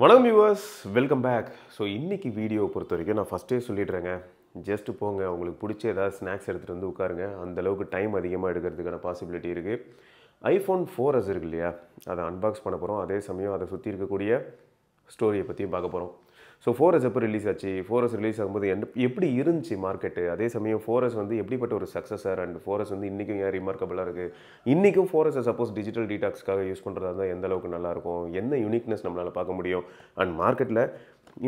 வணக்கம் viewers, welcome back. So இன்றைக்கி video பொறுத்த வரைக்கும் நான் ஃபஸ்ட்டே சொல்லிடுறேங்க. ஜஸ்ட்டு போங்க, உங்களுக்கு பிடிச்ச ஏதாவது ஸ்நாக்ஸ் எடுத்துகிட்டு வந்து உட்காருங்க. அந்தளவுக்கு டைம் அதிகமாக எடுக்கிறதுக்கான பாசிபிலிட்டி இருக்குது. iPhone 4s இருக்கு இல்லையா, அதை அன்பாக்ஸ் பண்ண போகிறோம். அதே சமயம் அதை சுற்றி இருக்கக்கூடிய ஸ்டோரியை பற்றியும் பார்க்க போகிறோம். ஸோ 4s எப்போ ரிலீஸ் ஆச்சு, 4s ரிலீஸ் ஆகும்போது எப்படி இருந்துச்சு மார்க்கெட்டு, அதே சமயம் 4s வந்து எப்படிப்பட்ட ஒரு சக்ஸஸர், அண்ட் 4s வந்து இன்றைக்கும் ஏன் ரிமார்க்கபிளாக இருக்குது, இன்றைக்கும் 4s சப்போஸ் டிஜிட்டல் டீடாக்ஸ்க்காக யூஸ் பண்ணுறதா இருந்தால் எந்த அளவுக்கு நல்லாயிருக்கும், என்ன யூனிக்னஸ் நம்மளால் பார்க்க முடியும், அண்ட் மார்க்கெட்டில்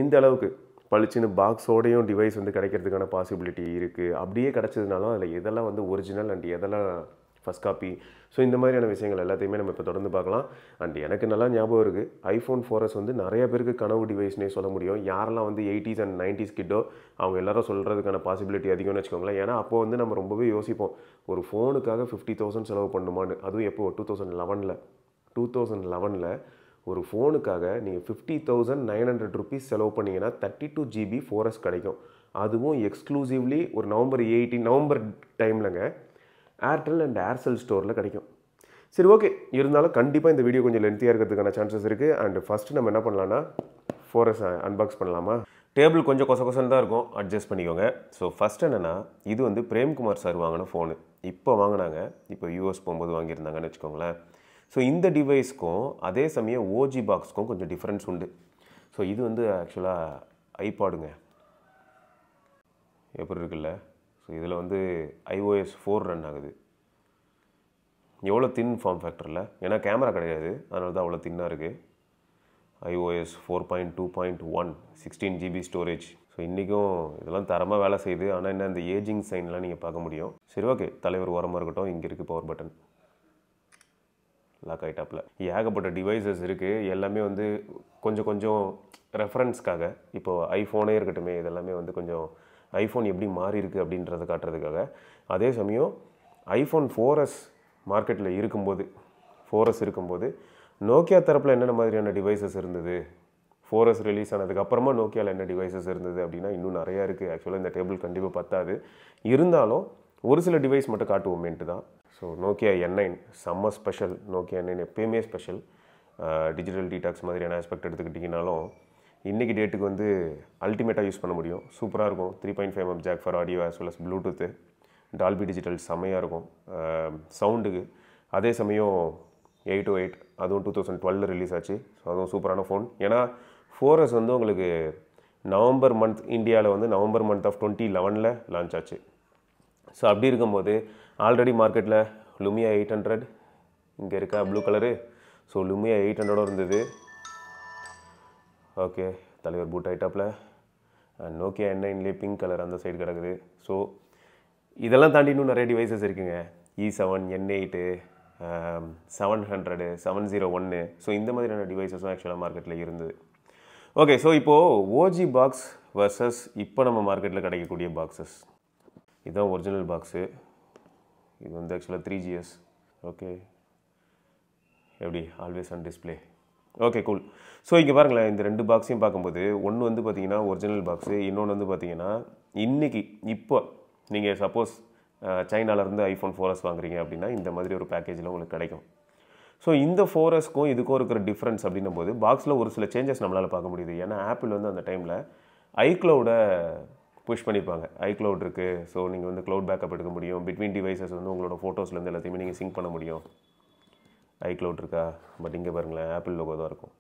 இந்த அளவுக்கு பளிச்சுன்னு பாக்ஸோடையும் டிவைஸ் வந்து கிடைக்கிறதுக்கான பாசிபிலிட்டி இருக்குது. அப்படியே கிடச்சதுனாலும் அதில் எதெல்லாம் வந்து ஒரிஜினல் அண்ட் எதெல்லாம் ஃபஸ்ட் காப்பி, ஸோ இந்த மாதிரியான விஷயங்கள் எல்லாத்தையுமே நம்ம இப்போ தொடர்ந்து பார்க்கலாம். அண்ட் எனக்கு நல்லா ஞாபகம் இருக்குது, iPhone 4s வந்து நிறைய பேருக்கு கனவு டிவைஸ்னே சொல்ல முடியும். யாரெல்லாம் வந்து 80s அண்ட் 90s கிட்டோ அவங்க எல்லாரும் சொல்கிறதுக்கான பாசிபிலிட்டி அதிகம்னு வச்சுக்கோங்களேன். ஏன்னா அப்போ வந்து நம்ம ரொம்பவே யோசிப்போம், ஒரு ஃபோனுக்காக 50,000 செலவு பண்ணுமான்னு. அதுவும் எப்போ 2011 ஒரு ஃபோனுக்காக நீங்கள் 50,900 ருபீஸ் செலவு பண்ணிங்கன்னா 32 GB 4s கிடைக்கும். அதுவும் எக்ஸ்க்ளூசிவ்லி ஒரு நவம்பர் டைம்லங்க ஏர்டெல் அண்ட் ஏர்செல் ஸ்டோரில் கிடைக்கும். சரி, ஓகே, இருந்தாலும் கண்டிப்பாக இந்த வீடியோ கொஞ்சம் லென்த்தியாக இருக்கிறதுக்கான சான்சஸ் இருக்குது. அண்ட் ஃபஸ்ட்டு நம்ம என்ன பண்ணலான்னா 4s அன்பாக்ஸ் பண்ணலாமா. டேபிள் கொஞ்சம் கொசகொசன்னு தான் இருக்கும், அட்ஜஸ்ட் பண்ணிக்கோங்க. ஸோ ஃபஸ்ட் என்னென்னா, இது வந்து பிரேம்குமார் சார் வாங்கின ஃபோனு. இப்போ வாங்கினாங்க, இப்போ யூஎஸ் போகும்போது வாங்கியிருந்தாங்கன்னு வச்சுக்கோங்களேன். ஸோ இந்த டிவைஸ்க்கும் அதே சமயம் ஓஜி பாக்ஸ்க்கும் கொஞ்சம் டிஃப்ரென்ஸ் உண்டு. ஸோ இது வந்து ஆக்சுவலாக ஐபாடுங்க எப்படி இருக்குல்ல. ஸோ இதில் வந்து iOS 4 ரன் ஆகுது. எவ்வளோ தின் ஃபார்ம் ஃபேக்டரில், ஏன்னா கேமரா கிடையாது, அதனால தான் அவ்வளோ தின்னாக இருக்குது. iOS 4.2.1 16 GB storage. ஸோ இன்றைக்கும் இதெல்லாம் தரமாக வேலை செய்யுது. ஆனால் என்ன, இந்த ஏஜிங் சைன்லாம் நீங்கள் பார்க்க முடியும். சரி, ஓகே, தலைவர் ஓரமாக இருக்கட்டும். இங்கே இருக்குது பவர் பட்டன், லாக் ஆகிட்டாப்பில். ஏகப்பட்ட டிவைசஸ் இருக்குது. எல்லாமே வந்து கொஞ்சம் ரெஃபரன்ஸ்க்காக, இப்போது ஐஃபோனே இருக்கட்டுமே, இதெல்லாமே வந்து கொஞ்சம் ஐஃபோன் எப்படி மாறி இருக்குது அப்படின்றத காட்டுறதுக்காக. அதே சமயம் iPhone 4s மார்க்கெட்டில் இருக்கும்போது, 4s இருக்கும்போது நோக்கியா தரப்பில் என்னென்ன மாதிரியான டிவைசஸ் இருந்தது, 4s ரிலீஸ் ஆனதுக்கப்புறமா நோக்கியாவில் என்ன டிவைசஸ் இருந்தது அப்படின்னா இன்னும் நிறையா இருக்குது. ஆக்சுவலாக இந்த டேபிள் கண்டிப்பாக பத்தாது. இருந்தாலும் ஒரு சில டிவைஸ் மட்டும் காட்டுவோமேன்ட்டு தான். ஸோ நோக்கியா N9 செம்ம ஸ்பெஷல். நோக்கியா N9 எப்பயுமே ஸ்பெஷல். டிஜிட்டல் டீடாக்ஸ் மாதிரியான ஆஸ்பெக்ட் எடுத்துக்கிட்டிங்கனாலும் இன்றைக்கி டேட்டுக்கு வந்து அல்டிமேட்டாக யூஸ் பண்ண முடியும். சூப்பராக இருக்கும். 3.5mm jack for audio as well as Bluetooth, Dolby digital செம்மையாக இருக்கும் சவுண்டுக்கு. அதே சமயம் 808 அதுவும் 2012 ரிலீஸ் ஆச்சு. ஸோ அதுவும் சூப்பரான ஃபோன். ஏன்னா 4s வந்து உங்களுக்கு நவம்பர் மந்த், இந்தியாவில் வந்து நவம்பர் மந்த் ஆஃப் 2011 லான்ச் ஆச்சு. ஸோ அப்படி இருக்கும்போது ஆல்ரெடி மார்க்கெட்டில் லுமியா 800 இங்கே இருக்கா ப்ளூ கலரு. ஸோ லுமியா 800 இருந்தது. ஓகே, தலைவர் பூட் ஐட்டாப்பில். நோக்கியா N9 பிங்க் கலர் அந்த சைடு கிடக்குது. ஸோ இதெல்லாம் தாண்டி இன்னும் நிறைய டிவைசஸ் இருக்குங்க. E7, N8, 700, 701. ஸோ இந்த மாதிரியான டிவைசஸும் ஆக்சுவலாக மார்க்கெட்டில் இருந்தது. ஓகே, ஸோ இப்போது ஓஜி பாக்ஸ் வர்சஸ் இப்போ நம்ம மார்க்கெட்டில் கிடைக்கக்கூடிய பாக்ஸஸ். இதுதான் ஒரிஜினல் பாக்ஸு. இது வந்து ஆக்சுவலாக 3GS. ஓகே, எப்படி always on display. Okay, cool. So இங்கே பாருங்களேன், இந்த ரெண்டு பாக்ஸையும் பார்க்கும்போது ஒன்று வந்து பார்த்தீங்கன்னா ஒரிஜினல் பாக்ஸு, இன்னொன்று வந்து பார்த்தீங்கன்னா இன்றைக்கி இப்போ நீங்கள் சப்போஸ் சைனாலேருந்து iPhone 4s வாங்குறீங்க அப்படின்னா இந்த மாதிரி ஒரு பேக்கேஜில் உங்களுக்கு கிடைக்கும். ஸோ இந்த 4sக்கும் இதுக்கும் இருக்கிற டிஃப்ரென்ஸ் அப்படின்னும் போது பாக்ஸில் ஒரு சில சேஞ்சஸ் நம்மளால் பார்க்க முடியுது. ஏன்னா ஆப்பிள் வந்து அந்த டைமில் iCloud-ஐ புஷ் பண்ணியிருப்பாங்க. iCloud இருக்குது. ஸோ நீங்கள் வந்து க்ளவுட் பேக்கப் எடுக்க முடியும். பிட்வீன் டிவைசஸ் வந்து உங்களோட ஃபோட்டோஸ்லேருந்து எல்லாத்தையுமே நீங்கள் சிங்க் பண்ண முடியும். iCloud இருக்கா, பட் இங்கே பாருங்களேன் ஆப்பிள் லோகோ தான் இருக்கும்.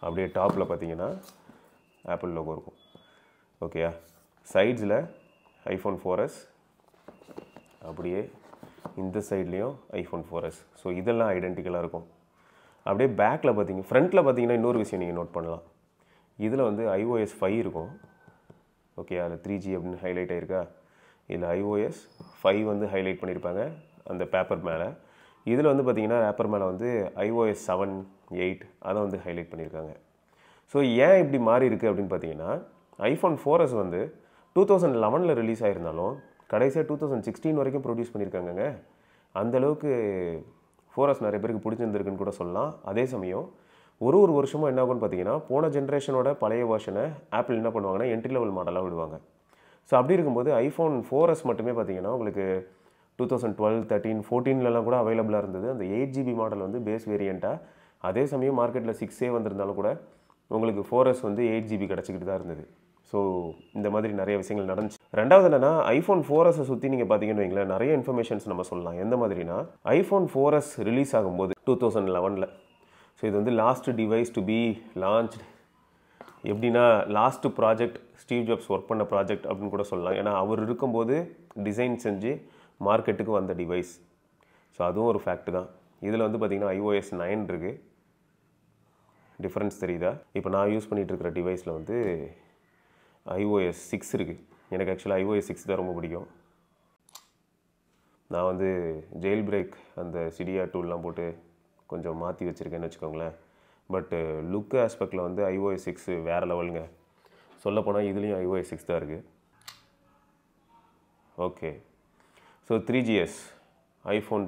அப்படியே டாப்பில் பார்த்தீங்கன்னா ஆப்பிள் லோகோ இருக்கும். ஓகேயா, சைட்ஸில் iPhone 4s, அப்படியே இந்த சைட்லேயும் iPhone 4s. ஸோ இதெல்லாம் ஐடென்டிக்கலாக இருக்கும். அப்படியே பேக்கில் பார்த்தீங்க, ஃப்ரண்ட்டில் பார்த்தீங்கன்னா இன்னொரு விஷயம் நீங்கள் நோட் பண்ணலாம். இதில் வந்து iOS 5 இருக்கும். ஓகே, அதில் 3G அப்படின்னு ஹைலைட் ஆகிருக்கா. இதில் iOS 5 வந்து ஹைலைட் பண்ணியிருப்பாங்க அந்த பேப்பர் மேலே. இதில் வந்து பார்த்தீங்கன்னா பேப்பர் மேலே வந்து iOS 7, 8 அதை வந்து ஹைலைட் பண்ணியிருக்காங்க. ஸோ ஏன் இப்படி மாறி இருக்குது அப்படின்னு பார்த்தீங்கன்னா, iPhone 4s வந்து 2011 ரிலீஸ் ஆகிருந்தாலும் கடைசியாக 2016 வரைக்கும் ப்ரொடியூஸ் பண்ணியிருக்காங்கங்க. அந்தளவுக்கு 4s நிறைய பேருக்கு பிடிச்சிருந்துருக்குன்னு கூட சொல்லலாம். அதே சமயம் ஒரு வருஷமும் என்ன ஆகும்னு பார்த்தீங்கன்னா, போன ஜென்ரேஷனோட பழைய வெர்ஷனை ஆப்பிள் என்ன பண்ணுவாங்கன்னா என்ட்ரி லெவல் மாடலாக விடுவாங்க. ஸோ அப்படி இருக்கும்போது iPhone 4s மட்டுமே பார்த்தீங்கன்னா உங்களுக்கு 2012, 13, 14லலாம் கூட அவைலபிளாக இருந்தது. அந்த 8GB மாடல் வந்து பேஸ் வேரியண்ட்டாக. அதே சமயம் மார்க்கெட்டில் 6A வந்திருந்தாலும் கூட உங்களுக்கு 4S வந்து 8GB கிடச்சிக்கிட்டு தான் இருந்தது. ஸோ இந்த மாதிரி நிறைய விஷயங்கள் நடந்துச்சு. ரெண்டாவது என்னென்னா ஐஃபோன் 4S சுற்றி நீங்கள் பார்த்தீங்கன்னு வைங்களேன், நிறைய இன்ஃபர்மேஷன்ஸ் நம்ம சொல்லலாம். எந்த மாதிரினா ஐஃபோன் 4S ரிலீஸ் ஆகும்போது 2011. ஸோ இது வந்து last device to be launched. எப்படின்னா last project Steve Jobs work பண்ண ப்ராஜெக்ட் அப்படின்னு கூட சொல்லலாம். ஏன்னா அவர் இருக்கும்போது டிசைன் செஞ்சு மார்க்கெட்டுக்கு வந்த டிவைஸ். ஸோ அதுவும் ஒரு ஃபேக்ட் தான். இதில் வந்து பார்த்திங்கன்னா iOS 9 இருக்குது. டிஃப்ரென்ஸ் தெரியுதா? இப்போ நான் யூஸ் பண்ணிகிட்டு இருக்கிற டிவைஸில் வந்து iOS 6 இருக்குது. எனக்கு ஆக்சுவலாக iOS 6 தான் ரொம்ப பிடிக்கும். நான் வந்து ஜெயில் பிரேக் அந்த சிடியா டூல்லாம் போட்டு கொஞ்சம் மாற்றி வச்சுருக்கேன்னு வச்சுக்கோங்களேன். பட்டு லுக் ஆஸ்பெக்டில் வந்து iOS 6 வேறு லெவலுங்க. சொல்லப்போனால் இதுலேயும் iOS 6 தான் இருக்குது. ஓகே, ஸோ 3GS ஐஃபோன்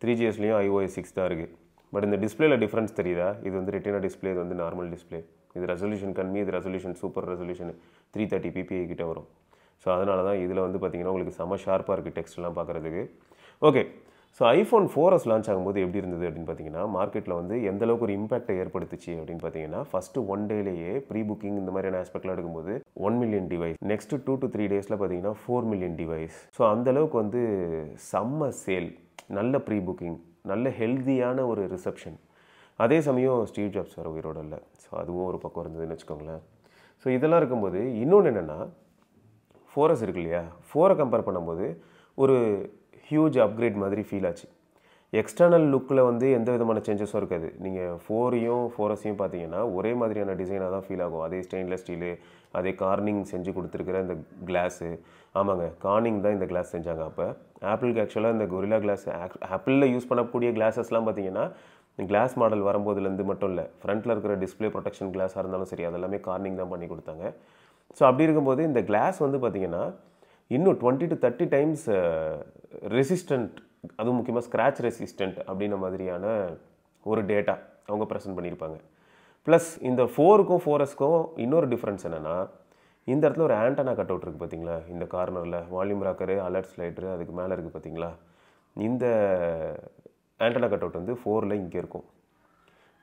3GSலேயும் iOS 6 தான் இருக்குது. பட் இந்த டிஸ்பிளேல டிஃப்ரென்ஸ் தெரியுதா? இது வந்து ரெட்டினா டிஸ்பிளே, இது வந்து நார்மல் டிஸ்பிளே. இது ரெசல்யூஷன் கம்மி, இது ரெசல்யூஷன் சூப்பர் ரெசல்யூஷன் 330 ppi கிட்ட வரும். ஸோ அதனால தான் இதில் வந்து பார்த்திங்கன்னா உங்களுக்கு செம ஷார்ப்பாக இருக்குது டெக்ஸ்ட்லாம் பார்க்குறதுக்கு. Okay, so iPhone 4S launch ஆகும்போது எப்படி இருந்தது அப்படின்னு பார்த்தீங்கன்னா, மார்க்கெட்டில் வந்து எந்த அளவுக்கு ஒரு இம்பாக்டை ஏற்படுத்துச்சு அப்படின்னு பார்த்தீங்கன்னா, ஃபஸ்ட்டு 1 டேலேயே ப்ரீ புக்கிங் இந்த மாதிரியான ஆஸ்பெக்ட்லாம் எடுக்கும்போது 1 மில்லியன் டிவைஸ், நெக்ஸ்ட் 2 to 3 டேஸில் பார்த்தீங்கன்னா 4 மில்லியன் டிவைஸ். ஸோ அந்தளவுக்கு வந்து செம்ம சேல், நல்ல ப்ரீ புக்கிங், நல்ல ஹெல்த்தியான ஒரு ரிசப்ஷன். அதே சமயம் ஸ்டீவ் ஜாப்ஸ் வர உயிரோடு இல்லை. ஸோ அதுவும் ஒரு பக்கம் இருந்ததுன்னு வச்சுக்கோங்களேன். ஸோ இதெல்லாம் இருக்கும்போது இன்னொன்று என்னென்னா 4S இருக்கு இல்லையா, 4 கம்பேர் பண்ணும்போது ஒரு ஹியூஜ் அப்கிரேட் மாதிரி ஃபீல் ஆச்சு. எக்ஸ்டர்னல் லுக்கில் வந்து எந்த விதமான சேஞ்சஸும் இருக்காது. நீங்கள் 4ஐயும் 4Sஐயும் பார்த்தீங்கன்னா ஒரே மாதிரியான டிசைனாக தான் ஃபீல் ஆகும். அதே ஸ்டெயின்லெஸ் ஸ்டீலு, அதே கார்னிங் செஞ்சு கொடுத்துருக்கிற இந்த கிளாஸு. ஆமாங்க, கார்னிங் தான் இந்த கிளாஸ் செஞ்சாங்க. அப்போ ஆப்பிளுக்கு ஆக்சுவலாக இந்த கொரில்லா கிளாஸ், ஆப்பிளில் யூஸ் பண்ணக்கூடிய கிளாஸஸ்லாம் பார்த்தீங்கன்னா கிளாஸ் மாடல் வரும்போதுலேருந்து மட்டும் இல்லை, ஃப்ரண்ட்டில் இருக்கிற டிஸ்பிளே ப்ரொடெக்ஷன் கிளாஸாக இருந்தாலும் சரி, அதெல்லாமே கார்னிங் தான் பண்ணி கொடுத்தாங்க. ஸோ அப்படி இருக்கும்போது இந்த கிளாஸ் வந்து பார்த்திங்கன்னா இன்னும் 20 to 30 டைம்ஸ் ரெசிஸ்டண்ட், அதுவும் முக்கியமாக ஸ்க்ராட்ச் ரெசிஸ்டண்ட் அப்படின்ற மாதிரியான ஒரு டேட்டா அவங்க ப்ரெசென்ட் பண்ணியிருப்பாங்க. ப்ளஸ் இந்த 4க்கும் 4Sக்கும் இன்னொரு டிஃப்ரென்ஸ் என்னென்னா, இந்த இடத்துல ஒரு ஆண்டனா கட் அவுட் இருக்குது பார்த்தீங்களா, இந்த கார்னரில் வால்யூம் ராக்கரு, அலர்ட் ஸ்லைடரு அதுக்கு மேலே இருக்குது பார்த்தீங்களா. இந்த ஆண்டனா கட் அவுட் வந்து 4ல் இங்கே இருக்கும்.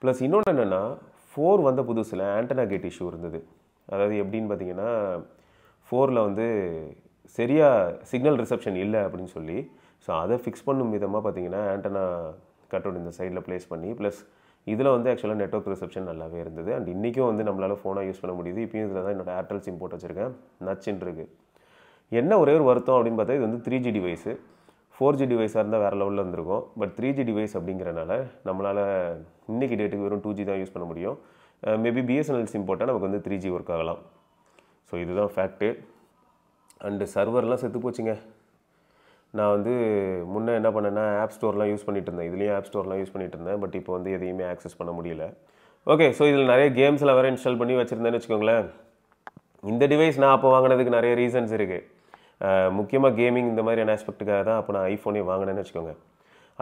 ப்ளஸ் இன்னொன்று என்னென்னா, 4 வந்த புதுசில் ஆண்டனா கேட் இஷ்யூ இருந்தது. அதாவது எப்படின்னு பார்த்தீங்கன்னா, 4ல் வந்து சரியாக சிக்னல் ரிசப்ஷன் இல்லை அப்படின்னு சொல்லி, ஸோ அதை ஃபிக்ஸ் பண்ணும் விதமாக பார்த்தீங்கன்னா ஆண்டனா கட் அவுட் இந்த சைடில் ப்ளேஸ் பண்ணி, ப்ளஸ் இதில் வந்து ஆக்சுவலாக நெட்வொர்க் ரிசப்ஷன் நல்லாவே இருந்தது. அண்ட் இன்றைக்கும் வந்து நம்மளால் ஃபோனாக யூஸ் பண்ண முடியுது. இப்போயும் இதில் தான் என்னோடய ஏர்டெல் சிம் போட்டு வச்சுருக்கேன். நச்சுன்னு இருக்குது. என்ன ஒரே ஒரு வருத்தம் அப்படின்னு பார்த்தா, இது வந்து 3G டிவைஸு. 4G டிவைஸாக இருந்தால் வேறு லெவலில் இருந்திருக்கும். பட் 3G டிவைஸ் அப்படிங்கிறனால நம்மளால் இன்றைக்கி டேட்டுக்கு வெறும் 2G தான் யூஸ் பண்ண முடியும். மேபி பிஎஸ்என்எல் சிம் போட்டால் நமக்கு வந்து 3G ஒர்க் ஆகலாம். ஸோ இதுதான் ஃபேக்ட்டு. அண்டு சர்வர்லாம் செத்து போச்சுங்க. நான் வந்து முன்னே என்ன பண்ணேன்னா ஆப் ஸ்டோர்லாம் யூஸ் பண்ணிகிட்டு இருந்தேன். இதுலேயும் ஆப் ஸ்டோர்லாம் யூஸ் பண்ணிகிட்டு இருந்தேன். பட் இப்போ வந்து எதையுமே ஆக்சஸ் பண்ண முடியல. ஓகே, ஸோ இதில் நிறைய கேம்ஸ்லாம் வேறு இன்ஸ்டால் பண்ணி வச்சுருந்தேன்னு வச்சுக்கோங்களேன். இந்த டிவைஸ் நான் அப்போ வாங்கினதுக்கு நிறைய ரீசன்ஸ் இருக்குது. முக்கியமாக கேமிங் இந்த மாதிரியான ஆஸ்பெக்ட்டுக்காக தான் அப்போ நான் ஐஃபோனே வாங்கினேன்னு வச்சுக்கோங்க.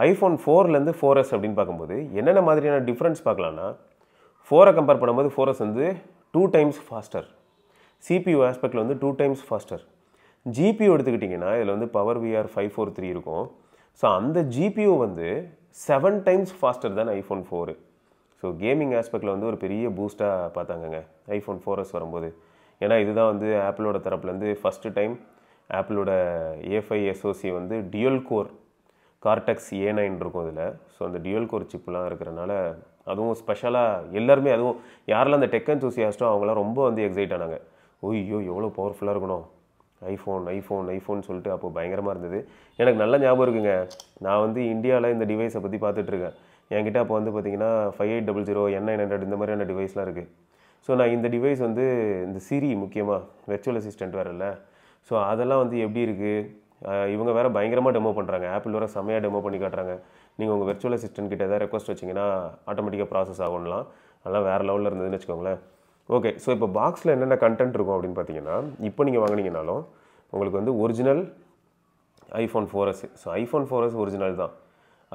ஐஃபோன் 4லேருந்து 4S அப்படின்னு பார்க்கும்போது என்னென்ன மாதிரியான டிஃப்ரென்ஸ் பார்க்கலான்னா, 4ஐ கம்பேர் பண்ணும்போது 4S வந்து 2 டைம்ஸ் ஃபாஸ்டர். CPU ஆஸ்பெக்டில் வந்து 2 டைம்ஸ் ஃபாஸ்டர். GPU எடுத்துக்கிட்டிங்கன்னா இதில் வந்து PowerVR 543 இருக்கும். ஸோ அந்த GPU வந்து 7 டைம்ஸ் ஃபாஸ்டர் தான் ஐஃபோன் 4. ஸோ கேமிங் ஆஸ்பெக்டில் வந்து ஒரு பெரிய பூஸ்ட்டாக பார்த்தாங்கங்க ஐஃபோன் 4S வரும்போது. ஏன்னா இதுதான் வந்து ஆப்பிளோட தரப்புலேருந்து ஃபஸ்ட்டு டைம் ஆப்பிளோட A5 SoC வந்து டியூல் கோர் கார்டெக்ஸ் A9 இருக்கும் இதில். ஸோ அந்த டியூல் கோர் சிப்லாம் இருக்கிறனால அதுவும் ஸ்பெஷலாக எல்லாருமே, அதுவும் யாரெல்லாம் அந்த டெக் என்தூசியாஸ்ட்டோ அவங்களாம் ரொம்ப வந்து எக்ஸைட் ஆனாங்க. ஓய்யோ எவ்வளோ பவர்ஃபுல்லாக இருக்கணும் ஐஃபோன் சொல்லிட்டு அப்போ பயங்கரமாக இருந்தது. எனக்கு நல்ல ஞாபகம் இருக்குங்க. நான் வந்து இந்தியாவில் இந்த டிவைஸை பற்றி பார்த்துட்ருக்கேன். என்கிட்ட அப்போ வந்து பார்த்திங்கன்னா 5800 N900 இந்த மாதிரியான டிவைஸ்லாம் இருக்குது. ஸோ நான் இந்த டிவைஸ் வந்து இந்த சிரி முக்கியமாக வெர்ச்சுவல் அசிஸ்டண்ட் வேறு இல்லை. ஸோ அதெல்லாம் வந்து எப்படி இருக்குது, இவங்க வேறு பயங்கரமாக டெமோ பண்ணுறாங்க. ஆப்பிள் வேறு செம்மையாக டெமோ பண்ணி காட்டுறாங்க. நீங்கள் உங்கள் வெர்ச்சுவல் அசிஸ்டன்ட் கிட்ட ஏதாவது ரெக்வஸ்ட் வச்சிங்கன்னா ஆட்டோமேட்டிக்காக ப்ராசஸ் ஆகணும்லாம். அதெல்லாம் வேறு லெவலில் இருந்ததுன்னு வச்சுக்கோங்களேன். ஓகே, ஸோ இப்போ பாக்ஸில் என்னென்ன கண்டென்ட் இருக்கும் அப்படின்னு பார்த்தீங்கன்னா, இப்போ நீங்கள் வாங்கினீங்கனாலும் உங்களுக்கு வந்து original iPhone 4S. So iPhone 4S original தான்.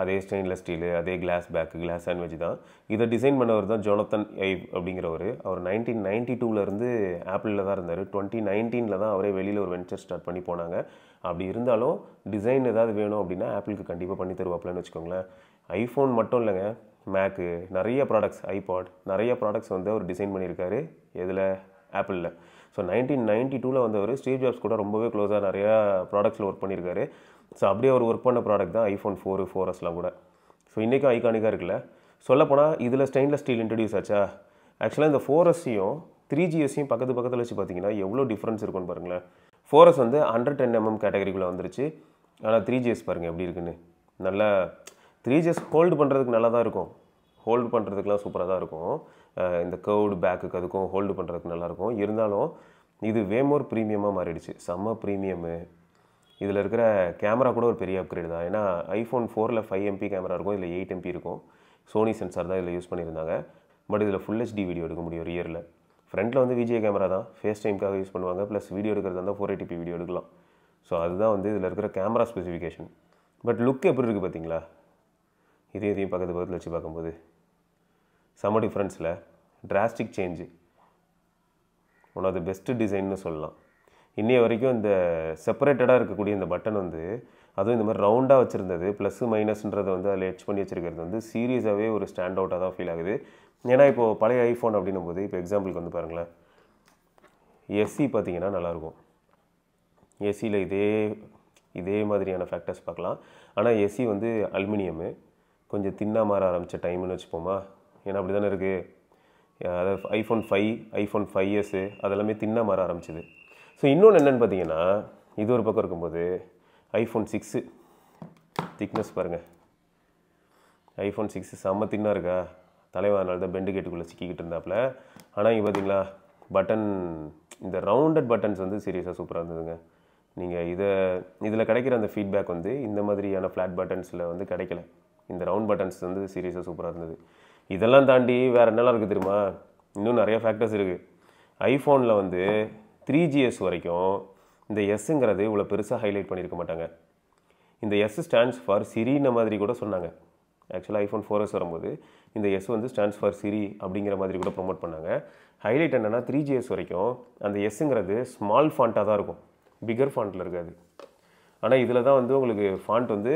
அதே ஸ்டெயின்லெஸ் ஸ்டீலு, அதே கிளாஸ் பேக்கு, கிளாஸ் சாண்ட்விச் தான். இதை டிசைன் பண்ணவர் தான் ஜோனத்தன் ஐவ் அப்படிங்கிறவர். அவர் 1992 ஆப்பிளில் தான் இருந்தார். 2019 தான் அவரே வெளியில் ஒரு வெஞ்சர் ஸ்டார்ட் பண்ணி போனாங்க. அப்படி இருந்தாலும் டிசைன் ஏதாவது வேணும் அப்படின்னா ஆப்பிளுக்கு கண்டிப்பாக பண்ணி தருவாப்பிலன்னு வச்சுக்கோங்களேன். ஐஃபோன் மட்டும் இல்லைங்க, மேக்கு, நிறைய ப்ராடக்ட்ஸ், ஐபாட், நிறைய ப்ராடக்ட்ஸ் வந்து அவர் டிசைன் பண்ணியிருக்காரு. இதில் ஆப்பிளில். ஸோ 1992 வந்தவர் ஸ்டீவ் ஜாப்ஸ் கூட ரொம்பவே க்ளோஸாக நிறையா ப்ராடக்ட்ஸில் ஒர்க் பண்ணியிருக்காரு. ஸோ அப்படியே அவர் ஒர்க் பண்ண ப்ராடக்ட் தான் ஐஃபோன் 4, 4S கூட. ஸோ இன்றைக்கும் ஐகானிக்காக இருக்குல்ல. சொல்லப்போனால் இதில் ஸ்டெயின்லெஸ் ஸ்டீல் இன்ட்ரடியூஸ் ஆச்சா. ஆக்சுவலாக இந்த 4Sயும் 3GSையும் பக்கத்தில் வச்சு பார்த்தீங்கன்னா எவ்வளோ டிஃப்ரென்ஸ் இருக்குன்னு பாருங்களேன். 4S வந்து 110mm கேட்டகரிக்குள்ளே வந்துருச்சு. ஆனால் 3GS பாருங்கள் எப்படி இருக்குன்னு. நல்லா 3GS ஹோல்டு பண்ணுறதுக்கு நல்லா தான் இருக்கும். ஹோல்டு பண்ணுறதுக்குலாம் சூப்பராக தான் இருக்கும். இந்த கர்வ்டு பேக்குக்கு அதுக்கும் ஹோல்டு பண்ணுறதுக்கு நல்லாயிருக்கும். இருந்தாலும் இது வேமோர் ப்ரீமியமாக மாறிடுச்சு. செம்ம ப்ரீமியமு. இதில் இருக்கிற கேமரா கூட ஒரு பெரிய அப்கிரேட் தான். ஏன்னா ஐஃபோன் 4ல் 5MP கேமரா இருக்கும், இதில் 8MP இருக்கும். சோனி சென்சார் தான் இதில் யூஸ் பண்ணியிருந்தாங்க. பட் இதில் ஃபுல் HD வீடியோ எடுக்க முடியும் ரியரில். ஃப்ரண்ட்டில் வந்து VGA கேமரா தான், ஃபேஸ் டைமுக்காக யூஸ் பண்ணுவாங்க. ப்ளஸ் வீடியோ எடுக்கிறது இருந்தால் 480p வீடியோ எடுக்கலாம். ஸோ அதுதான் வந்து இதில் இருக்கிற கேமரா ஸ்பெசிஃபிகேஷன். பட் லுக் எப்படி இருக்குது பார்த்தீங்களா? இதையும் பக்கத்தில் வச்சு பார்க்கும்போது செம்ம டிஃப்ரென்ஸில் drastic change. One of the best டிசைன்னு சொல்லலாம். இன்னைய வரைக்கும் இந்த செப்பரேட்டடாக இருக்கக்கூடிய இந்த பட்டன் வந்து அதுவும் இந்த மாதிரி ரவுண்டாக வச்சுருந்தது ப்ளஸ் மைனஸ்ன்றதை வந்து அதில் எட்ச் பண்ணி வச்சுருக்கிறது வந்து சீரியஸாகவே ஒரு ஸ்டாண்ட் அவுட்டாக தான் ஃபீல் ஆகுது. ஏன்னா இப்போது பழைய ஐஃபோன் அப்படின்னும் போது இப்போ எக்ஸாம்பிளுக்கு வந்து பாருங்களேன், எஸ்சி பார்த்தீங்கன்னா நல்லாயிருக்கும். எஸ்சியில் இதே மாதிரியான ஃபேக்டர்ஸ் பார்க்கலாம். ஆனால் எஸ்சி வந்து அலுமினியமு கொஞ்சம் தின்னாக மாற ஆரம்பித்த டைம்னு வச்சுப்போமா. ஏன்னா அப்படி தானே இருக்குது. அதாவது ஐஃபோன் 5, ஐஃபோன் 5S அதெல்லாமே தின்னாக மாற ஆரம்பிச்சிது. ஸோ இன்னொன்று என்னென்னு பார்த்தீங்கன்னா, இது ஒரு பக்கம் இருக்கும்போது ஐஃபோன் 6 திக்னஸ் பாருங்கள். ஐஃபோன் 6 செம்ம தின்னாக இருக்கா. தலைவானால் தான் பெண்டு கேட்டுக்குள்ளே சிக்கிக்கிட்டு இருந்தாப்புல. ஆனால் இங்கே பார்த்தீங்களா பட்டன், இந்த ரவுண்டட் பட்டன்ஸ் வந்து சீரியஸாக சூப்பராக இருந்ததுங்க. நீங்கள் இதில் கிடைக்கிற அந்த ஃபீட்பேக் வந்து இந்த மாதிரியான ஃப்ளாட் பட்டன்ஸில் வந்து கிடைக்கல. இந்த ரவுண்ட் பட்டன்ஸ் வந்து சீரியஸாக சூப்பராக இருந்தது. இதெல்லாம் தாண்டி வேறு என்னெல்லாம் இருக்குது தெரியுமா? இன்னும் நிறைய ஃபேக்டர்ஸ் இருக்குது. ஐஃபோனில் வந்து 3GS வரைக்கும் இந்த எஸ்ஸுங்கிறது இவ்வளோ பெருசாக ஹைலைட் பண்ணியிருக்க மாட்டாங்க. இந்த எஸ் ஸ்டாண்ட்ஸ் ஃபார் சிரின மாதிரி கூட சொன்னாங்க. ஆக்சுவலாக ஐஃபோன் 4S வரும்போது இந்த எஸ் வந்து ஸ்டாண்ட்ஸ் ஃபார் சிரி அப்படிங்கிற மாதிரி கூட ப்ரொமோட் பண்ணாங்க. ஹைலைட் என்னென்னா 3GS வரைக்கும் அந்த எஸ்ஸுங்கிறது ஸ்மால் ஃபாண்ட்டாக தான் இருக்கும், பிகர் ஃபாண்ட்டில் இருக்காது. ஆனால் இதில் தான் வந்து உங்களுக்கு ஃபாண்ட் வந்து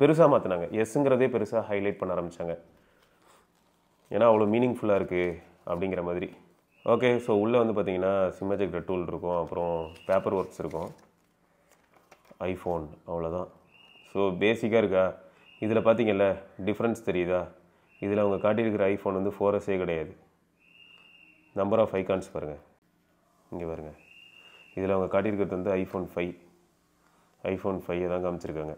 பெருசாக மாற்றினாங்க. எஸ்ஸுங்கிறதே பெருசாக ஹைலைட் பண்ண ஆரம்பித்தாங்க. ஏன்னா அவ்வளோ மீனிங்ஃபுல்லாக இருக்குது அப்படிங்கிற மாதிரி. ஓகே, ஸோ உள்ளே வந்து பார்த்தீங்கன்னா சிம் எஜெக்டர் டூல் இருக்கும், அப்புறம் பேப்பர் ஒர்க்ஸ் இருக்கும். ஐஃபோன் அவ்வளோதான். ஸோ பேசிக்காக இருக்கா. இதில் பார்த்தீங்கல்ல டிஃப்ரென்ஸ் தெரியுதா? இதில் அவங்க காட்டியிருக்கிற ஐஃபோன் வந்து 4Sே கிடையாது. நம்பர் ஆஃப் ஐகான்ஸ் பாருங்கள், இங்கே பாருங்கள். இதில் அவங்க காட்டியிருக்கிறது வந்து ஐஃபோன் 5 தான் காமிச்சிருக்காங்க.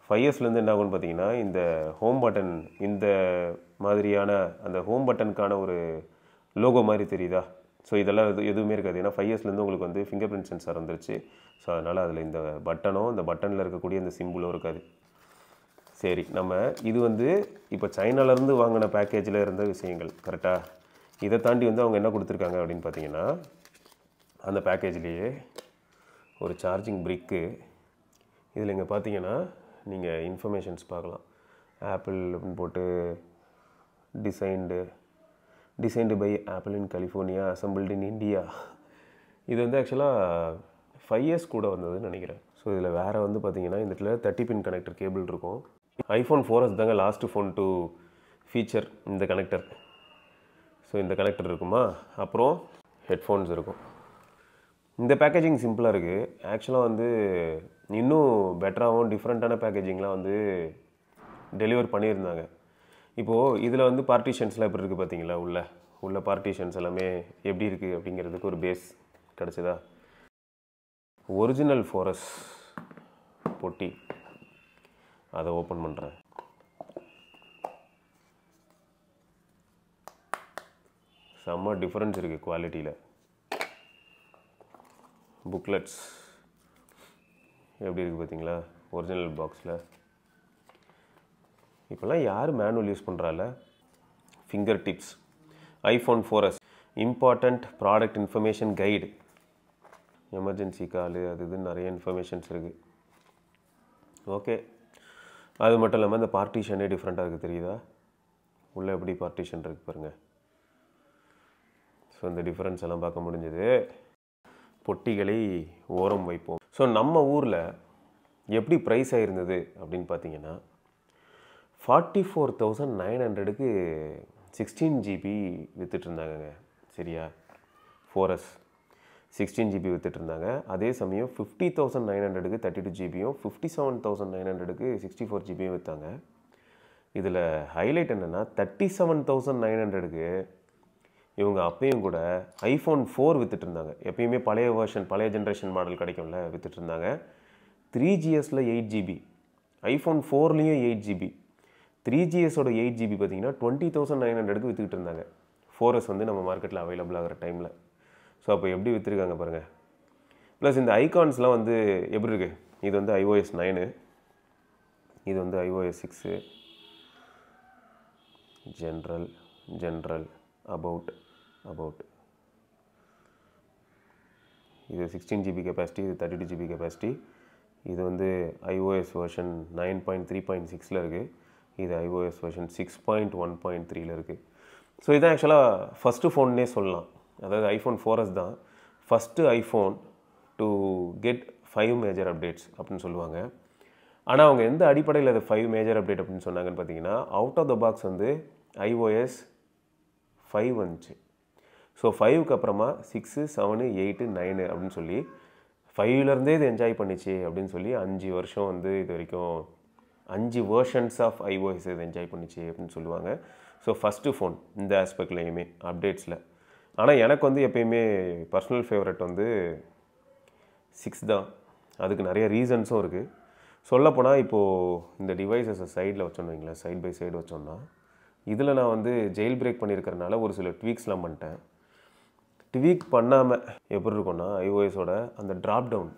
5Sலேருந்து என்ன ஆகும்னு பார்த்தீங்கன்னா, இந்த ஹோம் பட்டன் இந்த மாதிரியான அந்த ஹோம் பட்டனுக்கான ஒரு லோகோ மாதிரி தெரியுதா? ஸோ இதெல்லாம் எதுவுமே இருக்காது. ஏன்னா 5Sலேருந்து உங்களுக்கு வந்து ஃபிங்கர் பிரிண்ட் சென்சார் வந்துருச்சு. ஸோ அதனால் அதில் இந்த பட்டனும் இந்த பட்டனில் இருக்கக்கூடிய இந்த சிம்பிளும் இருக்காது. சரி, நம்ம இது வந்து இப்போ சைனாலேருந்து வாங்கின பேக்கேஜில் இருந்த விஷயங்கள் கரெக்டாக. இதை தாண்டி வந்து அவங்க என்ன கொடுத்துருக்காங்க அப்படின்னு பார்த்தீங்கன்னா, அந்த பேக்கேஜ்லேயே ஒரு சார்ஜிங் பிரிக்கு. இதில் இங்கே பார்த்தீங்கன்னா நீங்கள் இன்ஃபர்மேஷன்ஸ் பார்க்கலாம். ஆப்பிள் அப்படின்னு போட்டு designed by Apple in California, assembled in India. இது வந்து ஆக்சுவலாக 5S கூட வந்ததுன்னு நினைக்கிறேன். ஸோ இதில் வேறு வந்து பார்த்தீங்கன்னா இந்த இடத்துல 30 பின் கனெக்டர் கேபிள் இருக்கும். ஐஃபோன் 4S தாங்க லாஸ்ட்டு ஃபோன் டு ஃபீச்சர் இந்த கனெக்டர். ஸோ இந்த கனெக்டர் இருக்குமா, அப்புறம் ஹெட்ஃபோன்ஸ் இருக்கும். இந்த பேக்கேஜிங் சிம்பிளாக இருக்குது. ஆக்சுவலாக வந்து இன்னும் பெட்டராகவும் டிஃப்ரெண்ட்டான பேக்கேஜிங்லாம் வந்து டெலிவர் பண்ணியிருந்தாங்க. இப்போது இதில் வந்து பார்ட்டிஷன்ஸ்லாம் எப்படி இருக்குது பார்த்தீங்களா? உள்ள பார்ட்டிஷன்ஸ் எல்லாமே எப்படி இருக்குது அப்படிங்கிறதுக்கு ஒரு பேஸ் கிடச்சிதா? ஒரிஜினல் 4S பொட்டி அதை ஓப்பன் பண்ணுறேன். செம்ம டிஃப்ரென்ஸ் இருக்குது குவாலிட்டியில். புக்லெட்ஸ் எப்படி இருக்குது பார்த்தீங்களா? ஒரிஜினல் பாக்ஸில். இப்போல்லாம் யார் மேனுவல் யூஸ் பண்ணுறால? Finger tips. IPhone 4S important product information guide, emergency call, அது இதுன்னு நிறைய இன்ஃபர்மேஷன்ஸ் இருக்குது. ஓகே, அது மட்டும் இல்லாமல் இந்த பார்ட்டிஷனே டிஃப்ரெண்ட்டாக இருக்குது தெரியுதா? உள்ளே எப்படி பார்ட்டிஷன் இருக்குது பாருங்கள். ஸோ இந்த டிஃப்ரென்ஸ் எல்லாம் பார்க்க முடிஞ்சது. பொட்டிகளை ஓரம் வைப்போம். ஸோ நம்ம ஊரில் எப்படி ப்ரைஸ் ஆகிருந்தது அப்படின்னு பார்த்தீங்கன்னா, 44,900க்கு 16 GB விற்றுட்ருந்தாங்கங்க. சரியா? 4S 16 GB விற்றுட்ருந்தாங்க. அதே சமயம் 50,900க்கு 32 GBயும் 57,900க்கு 64 GBயும் விற்றாங்க. இதில் ஹைலைட் என்னென்னா 37,900க்கு இவங்க அப்பயும் கூட iPhone 4 விற்றுட்ருந்தாங்க. எப்பயுமே பழைய வெர்ஷன், பழைய ஜென்ரேஷன் மாடல் கிடைக்கும்ல, விற்றுட்ருந்தாங்க. 3GSல 8 GB, iPhone 4லேயும் 8 GB. 3GSோட 8 GB பார்த்தீங்கன்னா 20,900க்கு விற்றுக்கிட்டு இருந்தாங்க. 4S வந்து நம்ம மார்க்கெட்டில் அவைலபிள் ஆகிற டைமில். ஸோ அப்போ எப்படி விற்றுருக்காங்க பாருங்கள். ப்ளஸ் இந்த ஐகான்ஸ்லாம் வந்து எப்படி இருக்குது? இது வந்து iOS 9, இது வந்து iOS 6, ஜென்ரல், அபவுட். இது 16 GB கெப்பாசிட்டி, இது 32 GB கெப்பாசிட்டி. இது வந்து iOS வெர்ஷன் 9.3.6ல் இருக்குது. இது iOS வெர்ஷன் 6.1.3ல் இருக்குது. ஸோ இதான் ஆக்சுவலாக ஃபஸ்ட்டு ஃபோன்னே சொல்லலாம். அதாவது iPhone 4S தான் first iPhone to get 5 major updates அப்படின்னு சொல்லுவாங்க. ஆனால் அவங்க எந்த அடிப்படையில் அது 5 மேஜர் அப்டேட் அப்படின்னு சொன்னாங்கன்னு பார்த்தீங்கன்னா, அவுட் ஆஃப் த பாக்ஸ் வந்து iOS 5 வந்துச்சு. ஸோ 5க்கு அப்புறமா 6, 7, 8, 9 அப்படின்னு சொல்லி 5லேருந்தே இது என்ஜாய் பண்ணிச்சு அப்படின்னு சொல்லி 5 வருஷம் வந்து இது வரைக்கும் 5 வேர்ஷன்ஸ் ஆஃப் iOS இது என்ஜாய் பண்ணிச்சு அப்படின்னு சொல்லுவாங்க. ஸோ ஃபஸ்ட்டு ஃபோன் இந்த ஆஸ்பெக்ட்லேயுமே அப்டேட்ஸில். ஆனால் எனக்கு வந்து எப்பயுமே பர்சனல் ஃபேவரட் வந்து 6 தான். அதுக்கு நிறைய ரீசன்ஸும் இருக்குது. சொல்லப்போனால் இப்போது இந்த டிவைஸஸை சைடில் வச்சோன்னு வைங்களேன், சைட் பை சைடு வச்சோன்னா, இதில் நான் வந்து ஜெயில் பிரேக் பண்ணியிருக்கிறனால ஒரு சில ட்வீக்ஸ்லாம் பண்ணிட்டேன். ட்வீக் பண்ணாமல் எப்படி இருக்கும்னா, iOSோட அந்த ட்ராப் டவுன்,